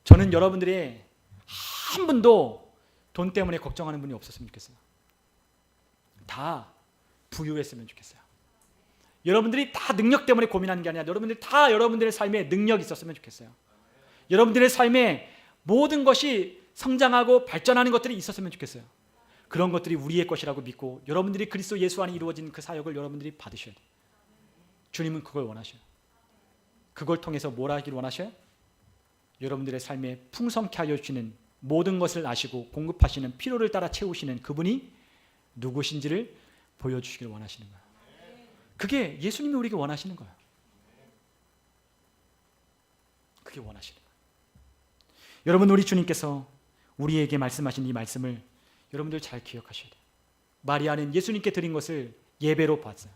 저는 여러분들의 한 분도 돈 때문에 걱정하는 분이 없었으면 좋겠어요. 다 부유했으면 좋겠어요. 여러분들이 다 능력 때문에 고민하는 게 아니라 여러분들이 다 여러분들의 삶에 능력이 있었으면 좋겠어요. 여러분들의 삶에 모든 것이 성장하고 발전하는 것들이 있었으면 좋겠어요. 그런 것들이 우리의 것이라고 믿고 여러분들이 그리스도 예수 안에 이루어진 그 사역을 여러분들이 받으셔야 돼요. 주님은 그걸 원하셔요. 그걸 통해서 뭘 하기를 원하셔요? 여러분들의 삶에 풍성케 하여 주시는 모든 것을 아시고 공급하시는 필요를 따라 채우시는 그분이 누구신지를 보여주시길 원하시는 거예요. 그게 예수님이 우리에게 원하시는 거예요. 그게 원하시는 거예요. 여러분, 우리 주님께서 우리에게 말씀하신 이 말씀을 여러분들 잘 기억하셔야 돼요. 마리아는 예수님께 드린 것을 예배로 봤어요.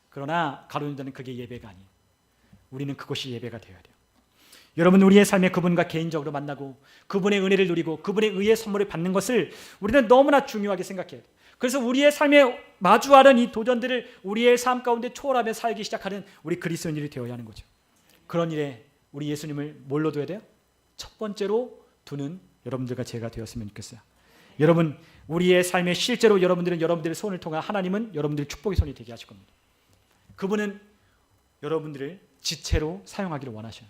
그러나 가룟유다는 그게 예배가 아니에요. 우리는 그것이 예배가 되어야 돼요. 여러분, 우리의 삶에 그분과 개인적으로 만나고 그분의 은혜를 누리고 그분의 의의 선물을 받는 것을 우리는 너무나 중요하게 생각해야 돼요. 그래서 우리의 삶에 마주하는 이 도전들을 우리의 삶 가운데 초월하며 살기 시작하는 우리 그리스도인들이 되어야 하는 거죠. 그런 일에 우리 예수님을 뭘로 둬야 돼요? 첫 번째로 두는 여러분들과 제가 되었으면 좋겠어요. 여러분, 우리의 삶에 실제로 여러분들은 여러분들의 손을 통해 하나님은 여러분들의 축복의 손이 되게 하실 겁니다. 그분은 여러분들을 지체로 사용하기를 원하셔요.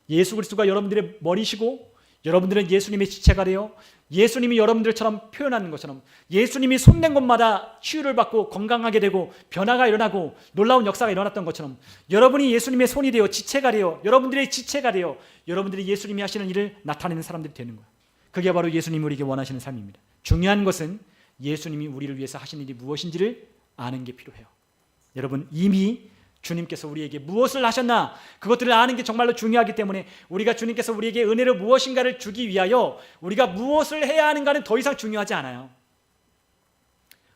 예수 그리스도가 여러분들의 머리시고 여러분들은 예수님의 지체가 되어 예수님이 여러분들처럼 표현하는 것처럼 예수님이 손댄 곳마다 치유를 받고 건강하게 되고 변화가 일어나고 놀라운 역사가 일어났던 것처럼 여러분이 예수님의 손이 되어 지체가 되어 여러분들의 지체가 되어 여러분들이 예수님이 하시는 일을 나타내는 사람들이 되는 거예요. 그게 바로 예수님이 우리에게 원하시는 삶입니다. 중요한 것은 예수님이 우리를 위해서 하신 일이 무엇인지를 아는 게 필요해요. 여러분, 이미 주님께서 우리에게 무엇을 하셨나 그것들을 아는 게 정말로 중요하기 때문에 우리가 주님께서 우리에게 은혜로 무엇인가를 주기 위하여 우리가 무엇을 해야 하는가는 더 이상 중요하지 않아요.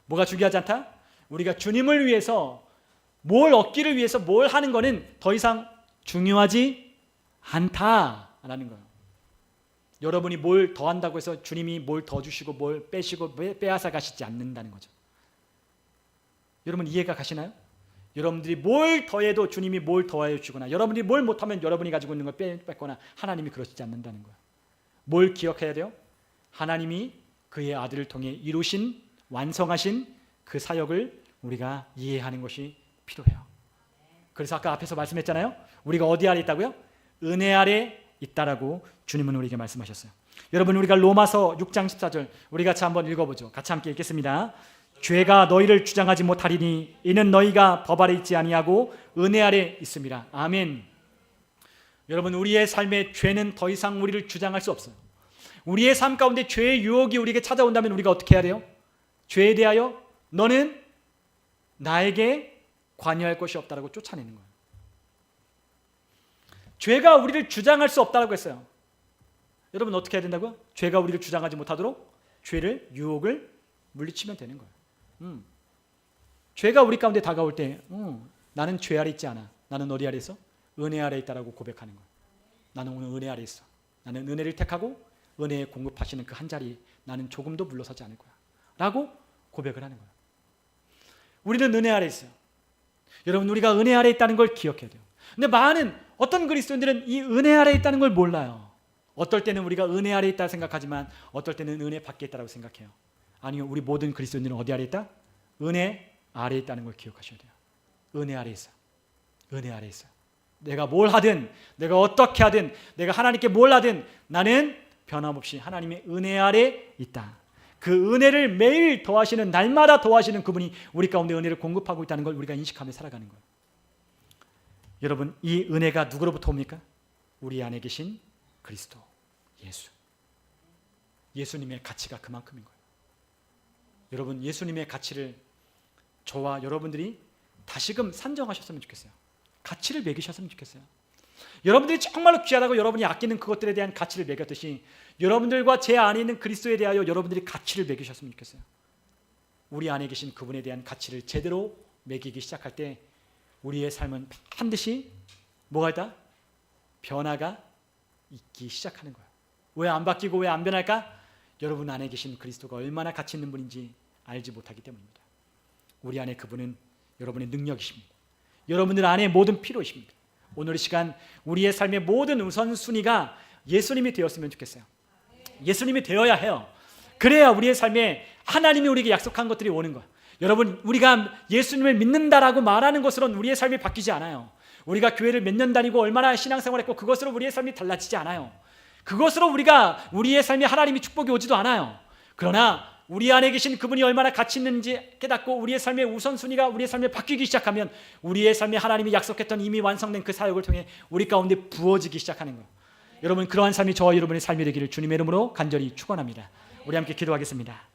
뭐가 중요하지 않다? 우리가 주님을 위해서 뭘 얻기를 위해서 뭘 하는 거는 더 이상 중요하지 않다라는 거예요. 여러분이 뭘 더 한다고 해서 주님이 뭘 더 주시고 뭘 빼시고 빼앗아 가시지 않는다는 거죠. 여러분, 이해가 가시나요? 여러분들이 뭘 더해도 주님이 뭘 더하여 주거나 여러분들이 뭘 못하면 여러분이 가지고 있는 걸 뺏거나 하나님이 그러시지 않는다는 거예요. 뭘 기억해야 돼요? 하나님이 그의 아들을 통해 이루신 완성하신 그 사역을 우리가 이해하는 것이 필요해요. 그래서 아까 앞에서 말씀했잖아요. 우리가 어디 아래 있다고요? 은혜 아래 있다라고 주님은 우리에게 말씀하셨어요. 여러분, 우리가 로마서 6장 14절 우리 같이 한번 읽어보죠. 같이 함께 읽겠습니다. 죄가 너희를 주장하지 못하리니 이는 너희가 법 아래 있지 아니하고 은혜 아래 있음이라. 아멘. 여러분, 우리의 삶에 죄는 더 이상 우리를 주장할 수 없어요. 우리의 삶 가운데 죄의 유혹이 우리에게 찾아온다면 우리가 어떻게 해야 돼요? 죄에 대하여 너는 나에게 관여할 것이 없다라고 쫓아내는 거예요. 죄가 우리를 주장할 수 없다라고 했어요. 여러분, 어떻게 해야 된다고요? 죄가 우리를 주장하지 못하도록 죄를 유혹을 물리치면 되는 거예요. 죄가 우리 가운데 다가올 때 나는 죄 아래 있지 않아. 나는 어디 아래 있어? 은혜 아래 있다라고 고백하는 거예요. 나는 오늘 은혜 아래 있어. 나는 은혜를 택하고 은혜에 공급하시는 그 한 자리 나는 조금도 물러서지 않을 거야 라고 고백을 하는 거예요. 우리는 은혜 아래 있어요. 여러분, 우리가 은혜 아래 있다는 걸 기억해야 돼요. 근데 많은 어떤 그리스도인들은 이 은혜 아래 있다는 걸 몰라요. 어떨 때는 우리가 은혜 아래 있다 생각하지만 어떨 때는 은혜 밖에 있다고 생각해요. 아니요, 우리 모든 그리스도인들은 어디 아래 있다? 은혜 아래 있다는 걸 기억하셔야 돼요. 은혜 아래 있어요. 은혜 아래 있어요. 내가 뭘 하든 내가 어떻게 하든 내가 하나님께 뭘 하든 나는 변함없이 하나님의 은혜 아래 있다. 그 은혜를 매일 더하시는 날마다 더하시는 그분이 우리 가운데 은혜를 공급하고 있다는 걸 우리가 인식하며 살아가는 거예요. 여러분, 이 은혜가 누구로부터 옵니까? 우리 안에 계신 그리스도 예수. 예수님의 가치가 그만큼인 거예요. 여러분, 예수님의 가치를 저와 여러분들이 다시금 산정하셨으면 좋겠어요. 가치를 매기셨으면 좋겠어요. 여러분들이 정말로 귀하다고 여러분이 아끼는 그것들에 대한 가치를 매겼듯이 여러분들과 제 안에 있는 그리스도에 대하여 여러분들이 가치를 매기셨으면 좋겠어요. 우리 안에 계신 그분에 대한 가치를 제대로 매기기 시작할 때 우리의 삶은 반드시 뭐가 있다? 변화가 있기 시작하는 거예요. 왜 안 바뀌고 왜 안 변할까? 여러분 안에 계신 그리스도가 얼마나 가치 있는 분인지 알지 못하기 때문입니다. 우리 안에 그분은 여러분의 능력이십니다. 여러분들 안에 모든 필요이십니다. 오늘 이 시간 우리의 삶의 모든 우선순위가 예수님이 되었으면 좋겠어요. 예수님이 되어야 해요. 그래야 우리의 삶에 하나님이 우리에게 약속한 것들이 오는 거예요. 여러분, 우리가 예수님을 믿는다라고 말하는 것으로는 우리의 삶이 바뀌지 않아요. 우리가 교회를 몇 년 다니고 얼마나 신앙생활했고 그것으로 우리의 삶이 달라지지 않아요. 그것으로 우리의 삶에 하나님이 축복이 오지도 않아요. 그러나 우리 안에 계신 그분이 얼마나 가치 있는지 깨닫고 우리의 삶의 우선순위가 우리의 삶에 바뀌기 시작하면 우리의 삶에 하나님이 약속했던 이미 완성된 그 사역을 통해 우리 가운데 부어지기 시작하는 거예요. 여러분 그러한 삶이 저와 여러분의 삶이 되기를 주님의 이름으로 간절히 축원합니다. 우리 함께 기도하겠습니다.